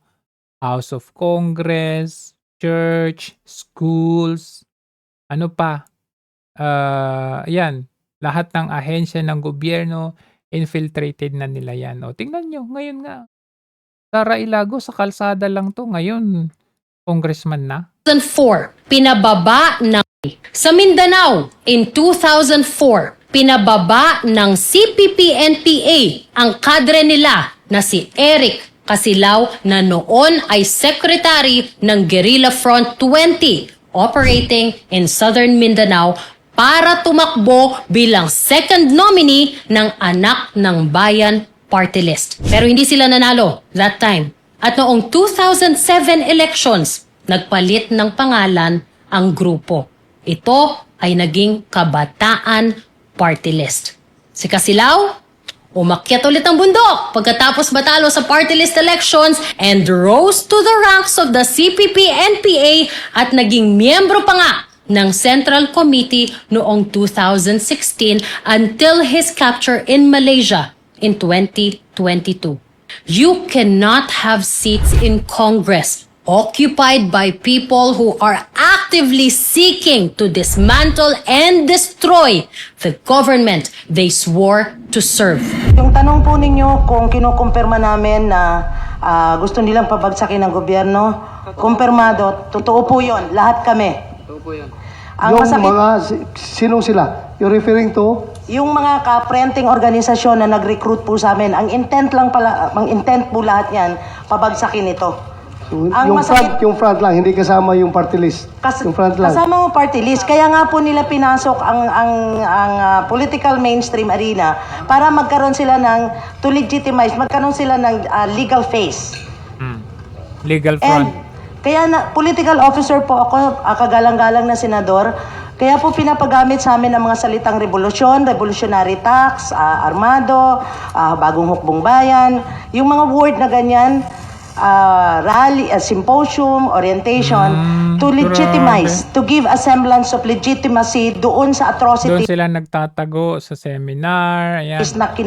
House of Congress, church, schools, ano pa, yan, lahat ng ahensya ng gobyerno, infiltrated na nila yan. O, tingnan nyo, ngayon nga, Sara Ilago sa kalsada lang to, ngayon, congressman na. 2004, pinababa ng sa Mindanao in 2004, pinababa ng CPP-NPA ang kadre nila na si Eric Casilao na noon ay secretary ng Guerrilla Front 20 operating in Southern Mindanao para tumakbo bilang second nominee ng Anak ng Bayan party list. Pero hindi sila nanalo that time. At noong 2007 elections, nagpalit ng pangalan ang grupo. Ito ay naging Kabataan Party List. Si Casilao, umakyat ulit ang bundok pagkatapos matalo sa party list elections and rose to the ranks of the CPP-NPA at naging miyembro pa nga ng Central Committee noong 2016 until his capture in Malaysia in 2022. You cannot have seats in Congress occupied by people who are actively seeking to dismantle and destroy the government they swore to serve. Yung tanong po ninyo kung kinukumpirma namin na gusto nilang pabagsakin ng gobyerno, kumpirmado, totoo po yun, lahat kami. Totoo po yun. Ang Sinong sila? You're referring to? Yung mga ka-printing organisasyon na nag-recruit po sa amin, ang intent po lahat yan, pabagsakin ito. Yung front lang, hindi kasama yung party list. Yung front lang. Kasama mo party list. Kaya nga po nila pinasok ang political mainstream arena para magkaroon sila to legitimize, magkaroon sila ng legal face. Legal front. Kaya political officer po ako, kagalang-galang na senador. Kaya po pinapagamit sa amin ang mga salitang revolusyon, revolutionary tax, armado, bagong hukbong bayan. Yung mga word na ganyan, rally, symposium, orientation, to legitimize, to give a semblance of legitimacy doon sa atrocity. Doon sila nagtatago sa seminar, ayan,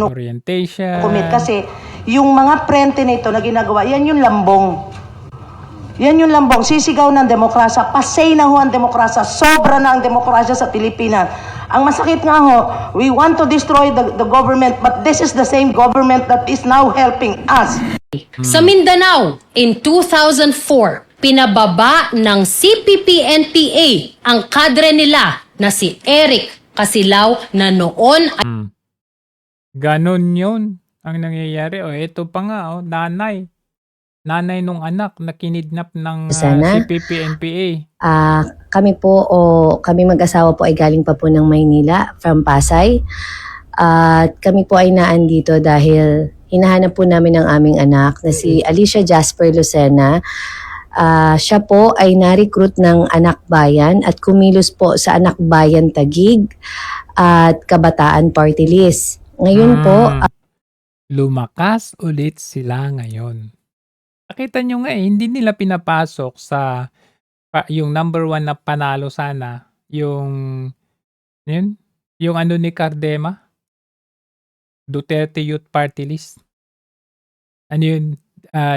orientation. Kasi yung mga prente nito na ginagawa, yan yung lambong. Yan yung lambong. Sisigaw ng demokrasya. Pasay na ho ang demokrasya. Sobra na ang demokrasya sa Pilipinas. Ang masakit nga ho, we want to destroy the government, but this is the same government that is now helping us. Sa Mindanao, in 2004, pinababa ng CPP-NPA ang kadre nila na si Eric Casilao na noon ay... Ganon yun ang nangyayari. O ito pa nga, nanay. Nanay nung anak na kinidnap ng CPP-NPA. Kami mag-asawa po ay galing pa po ng Maynila from Pasay. At kami po ay naandito dahil hinahanap po namin ang aming anak na si Alicia Jasper Lucena. Siya po ay na-recruit ng Anak Bayan at kumilos po sa Anak Bayan Taguig at Kabataan Party List. Ngayon po... lumakas ulit sila ngayon. Nakita nyo nga hindi nila pinapasok sa yung number 1 na panalo sana, yung ni Cardema, Duterte Youth Party List.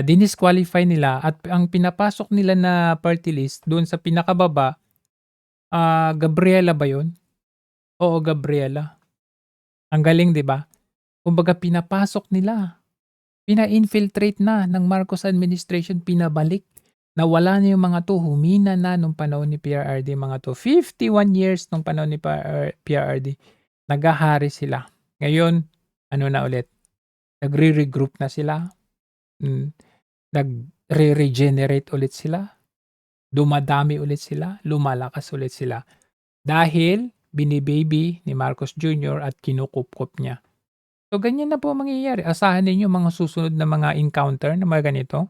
Dinisqualify nila at ang pinapasok nila na party list doon sa pinakababa, Gabriela ba yun? Oo, Gabriela. Ang galing, di ba? Kumbaga pinapasok nila. Pina-infiltrate na ng Marcos administration, pinabalik. Nawala na yung mga to, humina na nung panahon ni PRRD, mga to. 51 years nung panahon ni PRRD. Nagahari sila. Ngayon, ano na ulit? Nagre-regroup na sila. Nagre-regenerate ulit sila. Dumadami ulit sila. Lumalakas ulit sila. Dahil binibaby ni Marcos Jr. at kinukup-kup niya. So, ganyan na po ang mangyayari. Asahan ninyo mga susunod na mga encounter na mga ganito.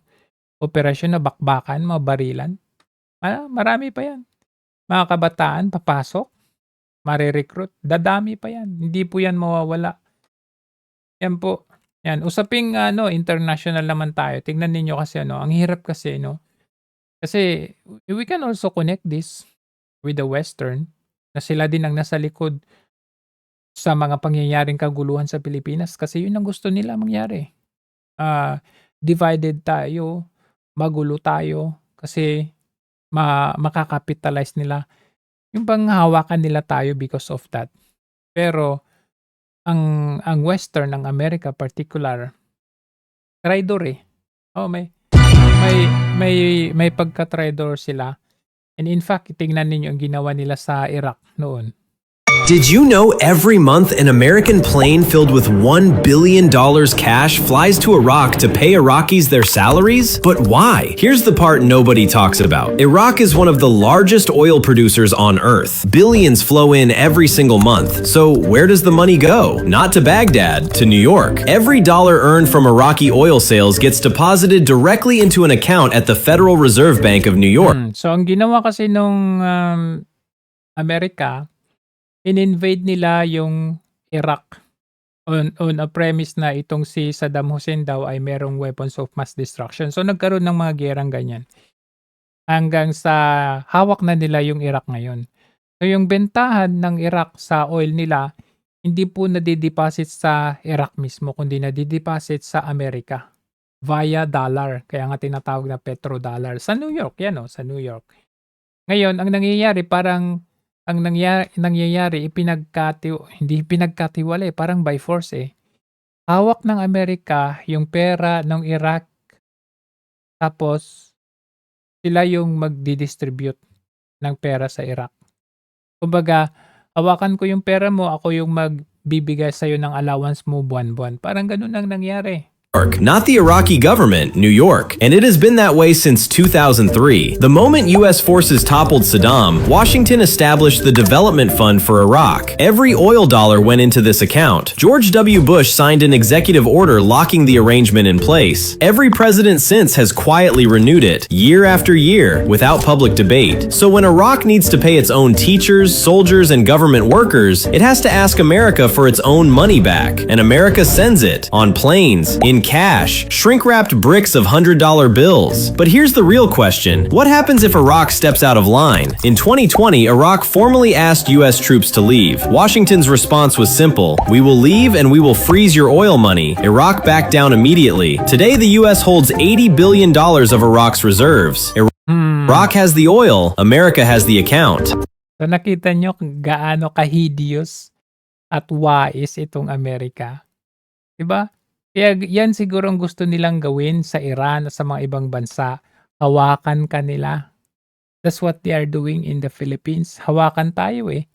Operasyon na bakbakan, mga barilan. Marami pa yan. Mga kabataan, papasok, marirecruit. Dadami pa yan. Hindi po yan mawawala. Yan po. Yan. Usaping international naman tayo. Tingnan ninyo kasi ang hirap kasi, no? Kasi we can also connect this with the Western na sila din ang nasa likod sa mga pangyayaring kaguluhan sa Pilipinas kasi yun ang gusto nila mangyari. Divided tayo, magulo tayo kasi makakapitalize nila. Yung panghahawakan nila tayo because of that. Pero ang Western, ang America particular, traidor eh. May pagka-traidor sila. And in fact, tingnan ninyo ang ginawa nila sa Iraq noon. Did you know every month an American plane filled with $1 billion cash flies to Iraq to pay Iraqis their salaries? But why? Here's the part nobody talks about. Iraq is one of the largest oil producers on earth. Billions flow in every single month. So where does the money go? Not to Baghdad, to New York. Every dollar earned from Iraqi oil sales gets deposited directly into an account at the Federal Reserve Bank of New York. So ang ginawa kasi nung Amerika, in-invade nila yung Iraq on a premise na itong si Saddam Hussein daw ay merong weapons of mass destruction. So nagkaroon ng mga gerang ganyan. Hanggang sa hawak na nila yung Iraq ngayon. So yung bentahan ng Iraq sa oil nila, hindi po nadideposit sa Iraq mismo, kundi nadideposit sa Amerika via dollar. Kaya nga tinatawag na petrodollar. Sa New York, sa New York. Ngayon, ang nangyayari nangyayari hindi pinagkatiwala parang by force eh. Hawak ng Amerika yung pera ng Iraq tapos sila yung magdi-distribute ng pera sa Iraq. Kumbaga, hawakan ko yung pera mo, ako yung magbibigay sa'yo ng allowance mo buwan-buwan. Parang ganun ang nangyari. Not the Iraqi government, New York. And it has been that way since 2003. The moment U.S. forces toppled Saddam, Washington established the Development Fund for Iraq. Every oil dollar went into this account. George W. Bush signed an executive order locking the arrangement in place. Every president since has quietly renewed it, year after year, without public debate. So when Iraq needs to pay its own teachers, soldiers, and government workers, it has to ask America for its own money back. And America sends it on planes, in cash, shrink-wrapped bricks of $100 bills. But here's the real question. What happens if Iraq steps out of line? In 2020, Iraq formally asked U.S. troops to leave. Washington's response was simple. We will leave and we will freeze your oil money. Iraq backed down immediately. Today, the U.S. holds $80 billion of Iraq's reserves. Iraq has the oil. America has the account. So nakita nyo gaano ka-hideous at wais itong Amerika. Diba? Kaya yan siguro ang gusto nilang gawin sa Iran at sa mga ibang bansa. Hawakan ka nila. That's what they are doing in the Philippines. Hawakan tayo eh.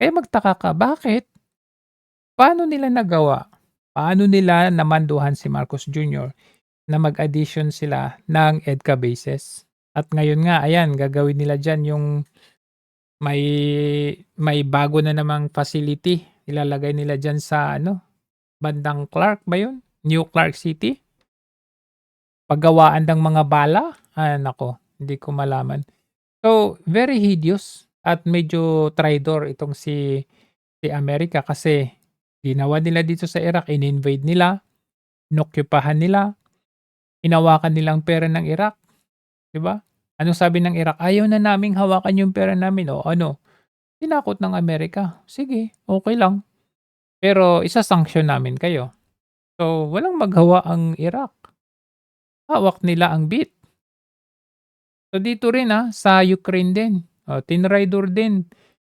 Kaya magtaka ka, bakit? Paano nila nagawa? Paano nila namanduhan si Marcos Jr. na mag-addition sila ng EDCA bases? At ngayon nga, ayan, gagawin nila dyan yung may bago na namang facility. Ilalagay nila dyan sa bandang Clark ba yun? New Clark City? Paggawaan ng mga bala? Nako, hindi ko malaman. So, very hideous at medyo traidor itong si Amerika kasi ginawa nila dito sa Iraq, in-invade nila, inokupahan nila, hinawakan nilang pera ng Iraq. Diba? Anong sabi ng Iraq? Ayaw na naming hawakan yung pera namin. O ano? Tinakot ng Amerika. Sige, okay lang. Pero isa-sanction namin kayo. So, walang maghawa ang Iraq. Hawak nila ang bit. So, dito rin sa Ukraine din. Tinraidor din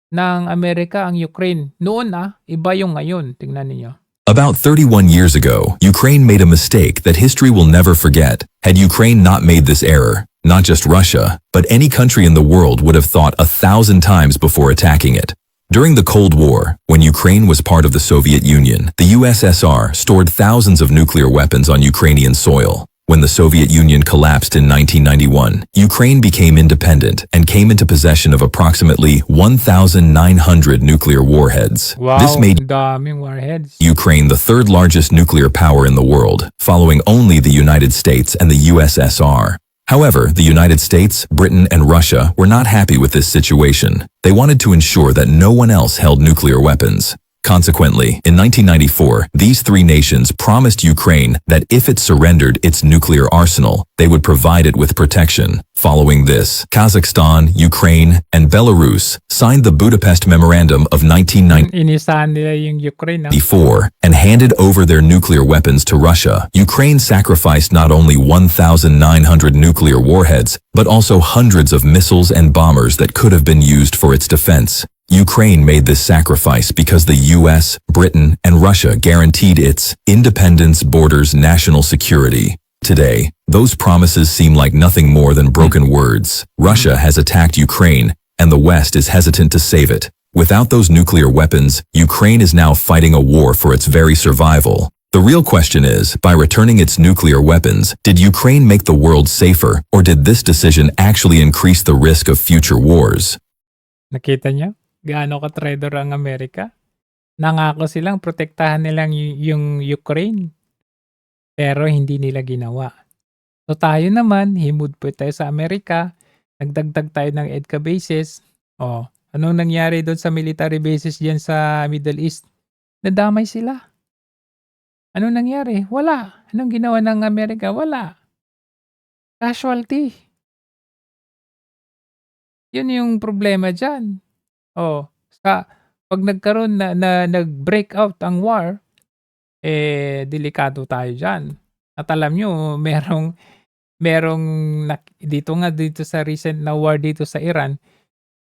ng Amerika ang Ukraine. Noon iba yung ngayon. Tingnan niyo. About 31 years ago, Ukraine made a mistake that history will never forget. Had Ukraine not made this error, not just Russia, but any country in the world would have thought 1,000 times before attacking it. During the Cold War, when Ukraine was part of the Soviet Union, the USSR stored thousands of nuclear weapons on Ukrainian soil. When the Soviet Union collapsed in 1991, Ukraine became independent and came into possession of approximately 1,900 nuclear warheads. Wow, This made ang daming warheads. Ukraine the third largest nuclear power in the world, following only the United States and the USSR. However, the United States, Britain, and Russia were not happy with this situation. They wanted to ensure that no one else held nuclear weapons. Consequently, in 1994, these three nations promised Ukraine that if it surrendered its nuclear arsenal, they would provide it with protection. Following this, Kazakhstan, Ukraine, and Belarus signed the Budapest Memorandum of 1994 Inisahan nila yung Ukraine. and handed over their nuclear weapons to Russia. Ukraine sacrificed not only 1,900 nuclear warheads, but also hundreds of missiles and bombers that could have been used for its defense. Ukraine made this sacrifice because the US, Britain, and Russia guaranteed its independence, borders, national security. Today, those promises seem like nothing more than broken words. Russia has attacked Ukraine, and the West is hesitant to save it. Without those nuclear weapons, Ukraine is now fighting a war for its very survival. The real question is, by returning its nuclear weapons, did Ukraine make the world safer, or did this decision actually increase the risk of future wars? Nakita niyo? Gaano ka-traitor ang Amerika? Nangako silang protektahan nilang yung Ukraine. Pero hindi nila ginawa. So tayo naman, himudput tayo sa Amerika, nagdagdag tayo ng EDCA bases. Oh, anong nangyari doon sa military bases diyan sa Middle East? Nadamay sila. Anong nangyari? Wala. Anong ginawa ng Amerika? Wala. Casualty. Yun yung problema diyan. Oh, pag nagkaroon na nag-break out ang war, delikado tayo diyan. At alam nyo, merong dito sa recent na war dito sa Iran,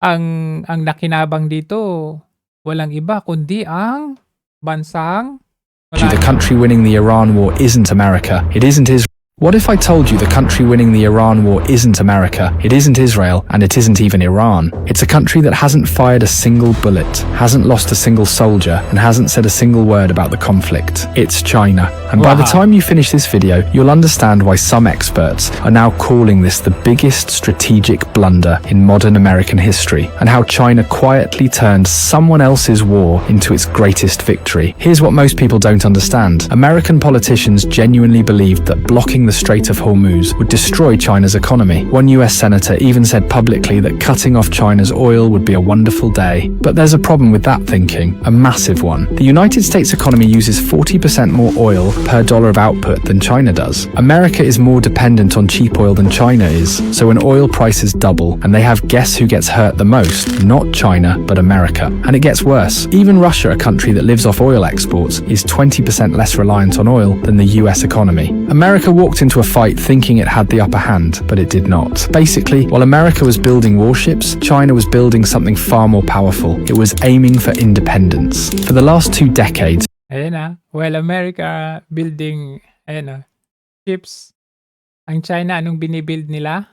ang nakinabang dito walang iba kundi ang bansang The country winning the Iran war isn't America. It isn't Israel. What if I told you the country winning the Iran war isn't America, it isn't Israel, and it isn't even Iran? It's a country that hasn't fired a single bullet, hasn't lost a single soldier, and hasn't said a single word about the conflict. It's China. And by the time you finish this video, you'll understand why some experts are now calling this the biggest strategic blunder in modern American history, and how China quietly turned someone else's war into its greatest victory. Here's what most people don't understand. American politicians genuinely believed that blocking the Strait of Hormuz would destroy China's economy. One US senator even said publicly that cutting off China's oil would be a wonderful day. But there's a problem with that thinking, a massive one. The United States economy uses 40% more oil per dollar of output than China does. America is more dependent on cheap oil than China is, so when oil prices double, and they have guess who gets hurt the most, not China, but America. And it gets worse. Even Russia, a country that lives off oil exports, is 20% less reliant on oil than the US economy. America walked into a fight thinking it had the upper hand, but it did not. Basically, while America was building warships, China was building something far more powerful. It was aiming for independence. For the last 2 decades, while America building ships, ang China anong binibuild nila?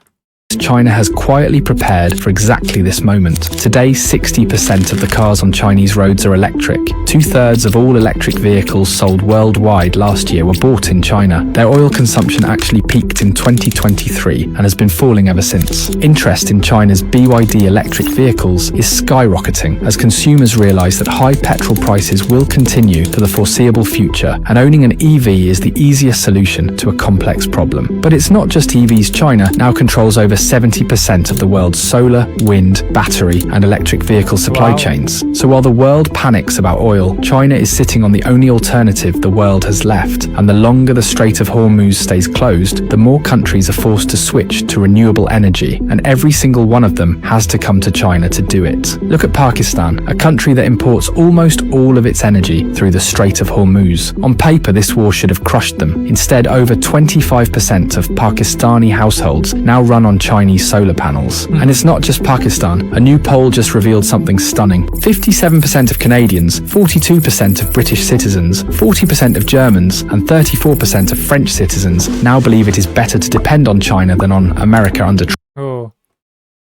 China has quietly prepared for exactly this moment. Today, 60% of the cars on Chinese roads are electric. 2/3 of all electric vehicles sold worldwide last year were bought in China. Their oil consumption actually peaked in 2023 and has been falling ever since. Interest in China's BYD electric vehicles is skyrocketing as consumers realize that high petrol prices will continue for the foreseeable future, and owning an EV is the easiest solution to a complex problem. But it's not just EVs. China now controls over 70% of the world's solar, wind, battery, and electric vehicle supply chains. So while the world panics about oil, China is sitting on the only alternative the world has left. And the longer the Strait of Hormuz stays closed, the more countries are forced to switch to renewable energy. And every single one of them has to come to China to do it. Look at Pakistan, a country that imports almost all of its energy through the Strait of Hormuz. On paper, this war should have crushed them. Instead, over 25% of Pakistani households now run on Chinese solar panels. And it's not just Pakistan. A new poll just revealed something stunning. 57% of Canadians, 42% of British citizens, 40% of Germans, and 34% of French citizens now believe it is better to depend on China than on America under Trump. Oh,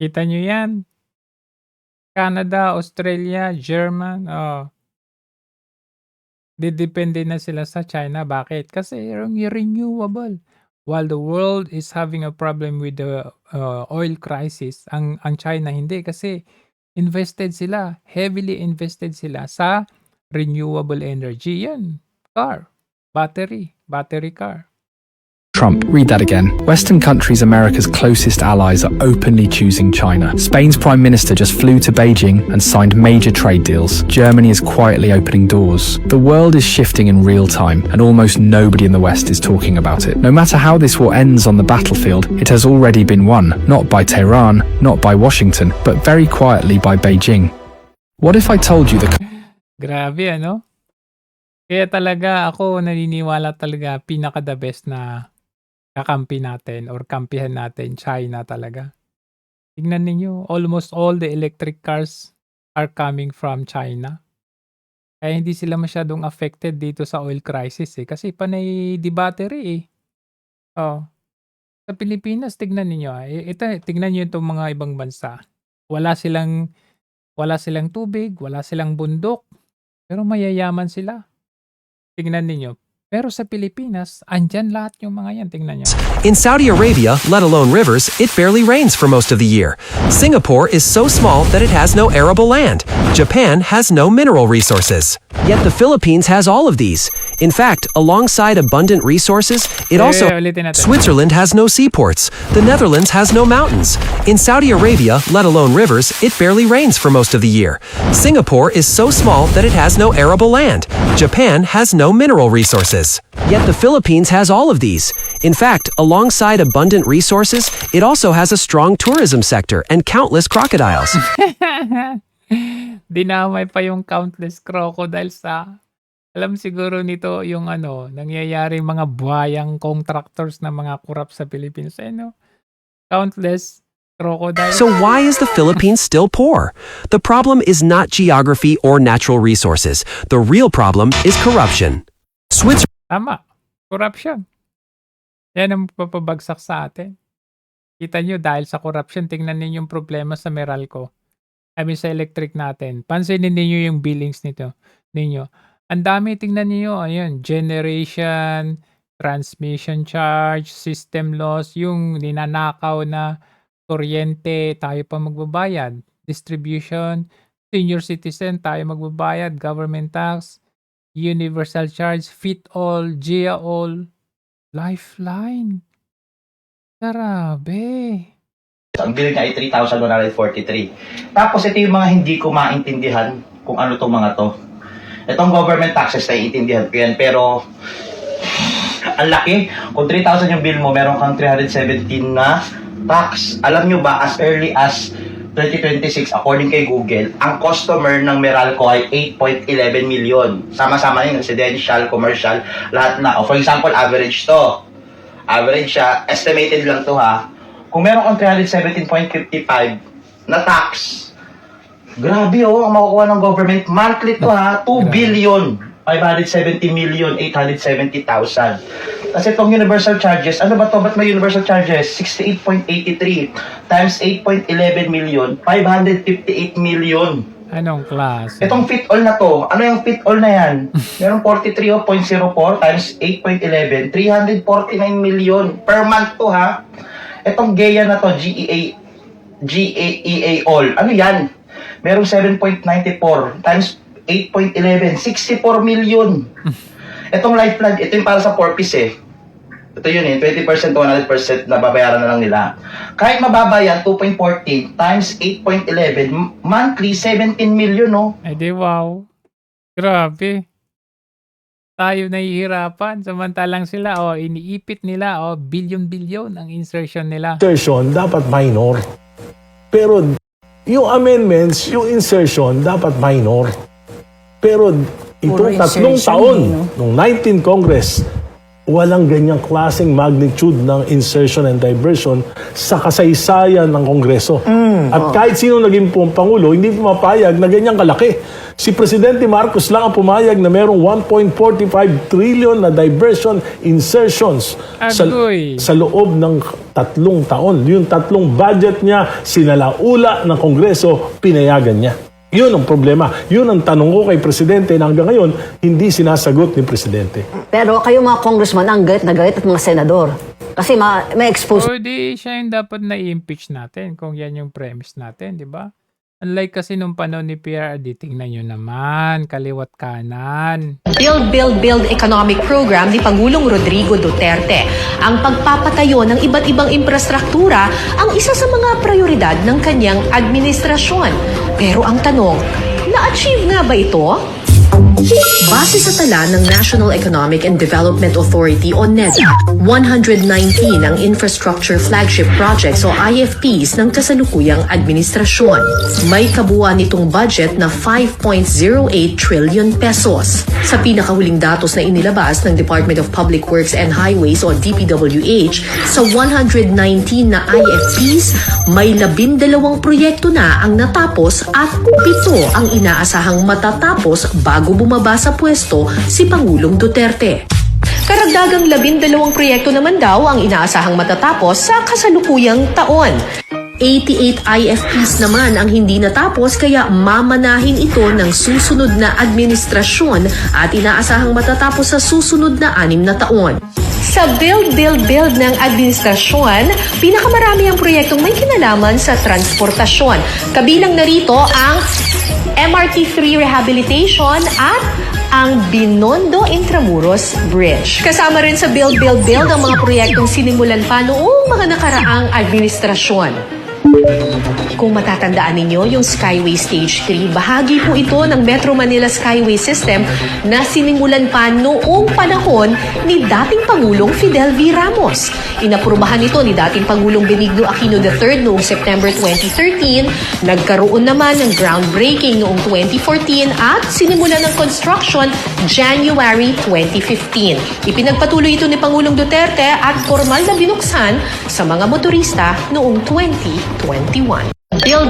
kita nyo yan? Canada, Australia, German, didepende na sila sa China. Bakit? Kasi renewable. While the world is having a problem with the oil crisis, ang China hindi kasi heavily invested sila sa renewable energy. Yan, battery car. Trump, read that again. Western countries, America's closest allies, are openly choosing China. Spain's prime minister just flew to Beijing and signed major trade deals. Germany is quietly opening doors. The world is shifting in real time, and almost nobody in the West is talking about it. No matter how this war ends on the battlefield, it has already been won, not by Tehran, not by Washington, but very quietly by Beijing. What if I told you the... Grabe, ano? Kaya talaga ako naniniwala talaga pinaka-the best na kakampi natin or kampihan natin, China talaga. Tignan ninyo, almost all the electric cars are coming from China. Kaya hindi sila masyadong affected dito sa oil crisis kasi panay di battery Sa Pilipinas, tignan ninyo. Tignan niyo itong mga ibang bansa. Wala silang tubig, wala silang bundok, pero mayayaman sila. Tignan ninyo. Pero sa Pilipinas, andyan lahat yung mga yan. Tingnan nyo. In Saudi Arabia, let alone rivers, it barely rains for most of the year. Singapore is so small that it has no arable land. Japan has no mineral resources. Yet the Philippines has all of these. In fact, alongside abundant resources, it also... Switzerland has no seaports. The Netherlands has no mountains. In Saudi Arabia, let alone rivers, it barely rains for most of the year. Singapore is so small that it has no arable land. Japan has no mineral resources. Yet the Philippines has all of these. In fact, alongside abundant resources, it also has a strong tourism sector and countless crocodiles. Dinamay pa yung countless crocodiles alam siguro nito yung nangyayari mga buhayang contractors na mga corrupt sa Philippines. Countless crocodiles. So why is the Philippines still poor? The problem is not geography or natural resources. The real problem is corruption. Tama. Corruption. Yan ang papabagsak sa atin. Kita nyo, dahil sa corruption, tingnan ninyo yung problema sa Meralco. Sa electric natin. Pansinin ninyo yung billings ninyo. Ang dami, tingnan ninyo. Ayun, generation, transmission charge, system loss, yung ninanakaw na kuryente, tayo pa magbabayad. Distribution, senior citizen, tayo magbabayad. Government tax, universal charge, fit all, GIA all, lifeline. Grabe. Ang bill niya ay 3,143. Tapos ito yung mga hindi ko maintindihan kung ano itong mga to. Itong government taxes, naiintindihan ko yan. Pero, ang laki. Kung 3,000 yung bill mo, meron kang 317 na tax. Alam nyo ba, as early as 2026, according kay Google, ang customer ng Meralco ay 8.11 million. Sama-sama yung residential, commercial, lahat na. O for example, average to. Average siya, estimated lang to ha. Kung meron kang 317.55 na tax, grabe ang makukuha ng government. Monthly to ha, 2 billion. 570,870,000. Kasi itong universal charges, ano ba to? Ba't may universal charges? 68.83 times 8.11 million, 558 million. Anong klase? Itong fit all na to, ano yung fit all na yan? Meron 43.04 times 8.11, 349 million per month to ha. Itong GEA na to, GEA all, ano yan? Merong 7.94 times 8.11, 64 million. Itong lifeline, ito yung para sa porpoise eh. Ito yun eh, 20% to 100% na babayaran na lang nila. Kahit mababa yan, 2.14 times 8.11, monthly 17 million no? Ay di wow. Grabe. Tayo nahihirapan, samantalang sila, iniipit nila, billion-billion ang insertion nila. Insertion dapat minor. Pero yung amendments, yung insertion dapat minor. Pero itong 3 taon, nung 19 Congress, walang ganyang klaseng magnitude ng insertion and diversion sa kasaysayan ng Kongreso. At kahit sino naging Pangulo, hindi pumapayag na ganyang kalaki. Si Presidente Marcos lang ang pumayag na merong 1.45 trillion na diversion insertions sa loob ng 3 taon. Yung 3 budget niya, sinalaula ng Kongreso, pinayagan niya. Yun ang problema. Yun ang tanong ko kay Presidente na hanggang ngayon, hindi sinasagot ni Presidente. Pero kayo mga congressman ang galit na galit at mga senador. Kasi may expose. O di siya yung dapat na i-impeach natin kung yan yung premise natin, di ba? Unlike kasi nung panahon ni PRRD, tingnan nyo naman, kaliwat kanan. Build Economic Program ni Pangulong Rodrigo Duterte. Ang pagpapatayo ng iba't ibang infrastruktura ang isa sa mga prioridad ng kanyang administrasyon. Pero ang tanong, na-achieve nga ba ito? Base sa tala ng National Economic and Development Authority o NEDA, 119 ang infrastructure flagship projects o IFPs ng kasalukuyang administrasyon. May kabuuan nitong budget na 5.08 trillion pesos. Sa pinakahuling datos na inilabas ng Department of Public Works and Highways o DPWH, sa 119 na IFPs, may 12 proyekto na ang natapos at 7 ang inaasahang matatapos bago bumaba sa pwesto si Pangulong Duterte. Karagdagang 12 proyekto naman daw ang inaasahang matatapos sa kasalukuyang taon. 88 IFPs naman ang hindi natapos kaya mamanahin ito ng susunod na administrasyon at inaasahang matatapos sa susunod na 6 na taon. Sa build ng administrasyon, pinakamarami ang proyektong may kinalaman sa transportasyon. Kabilang narito ang MRT3 rehabilitation at ang Binondo Intramuros Bridge. Kasama rin sa build ang mga proyektong sinimulan pa noong mga nakaraang administrasyon. Kung matatandaan ninyo, yung Skyway Stage 3, bahagi po ito ng Metro Manila Skyway System na sinimulan pa noong panahon ni dating Pangulong Fidel V. Ramos. Inaprubahan ito ni dating Pangulong Benigno Aquino III noong September 2013, nagkaroon naman ng groundbreaking noong 2014 at sinimulan ng construction January 2015. Ipinagpatuloy ito ni Pangulong Duterte at formal na binuksan sa mga motorista noong 2021.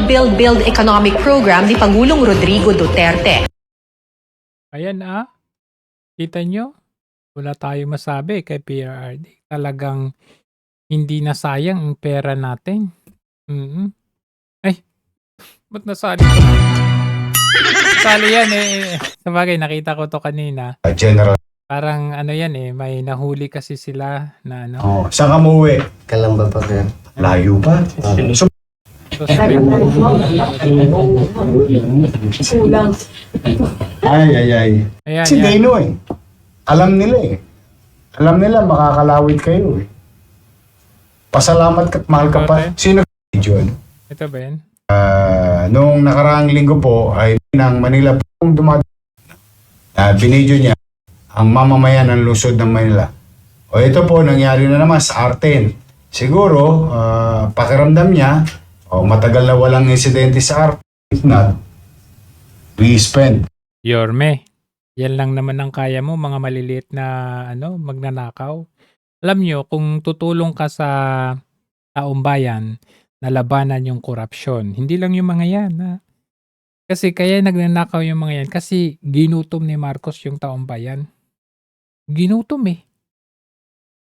Build Economic Program ni Pangulong Rodrigo Duterte. Ayan kita nyo? Wala tayong masabi kay PRRD. Talagang hindi nasayang ang pera natin. Ay, ba't nasali ko? Nasali yan Sabagay, nakita ko to kanina. General. Parang yan may nahuli kasi sila na ano. Saan ka umuwi? Kalamba pa rin. Layo pa? So, sabi ko, Ay. ayan, Si yan. Dino Alam nila Alam nila makakalawit kayo Pasalamat ka't mahal ka pa. Sino John? Ito ba yan? Noong nakaraang linggo po ay ng Manila pong binidyo niya ang mamamayan ng lungsod ng Manila. O ito po nangyari na naman sa Arten. Siguro pakiramdam niya matagal na walang insidente sa Arten. If not, we spend. Yorme, yan lang naman ang kaya mo, mga maliliit na magnanakaw. Alam nyo, kung tutulong ka sa taong bayan na labanan yung korupsyon, hindi lang yung mga yan. Kasi kaya nagnanakaw yung mga yan kasi ginutom ni Marcos yung taong bayan. Ginutom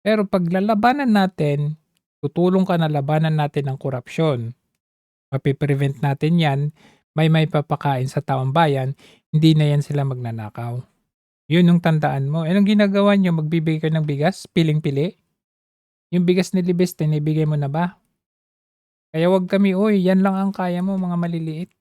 Pero pag lalabanan natin, tutulong ka na labanan natin ang korupsyon. Mapiprevent natin yan, may papakain sa taong bayan, hindi na yan sila magnanakaw. Yun yung tandaan mo. Anong ginagawa nyo? Magbibigay ka ng bigas? Piling-pili? Yung bigas ni Libes, tinibigay mo na ba? Kaya wag kami, yan lang ang kaya mo, mga maliliit.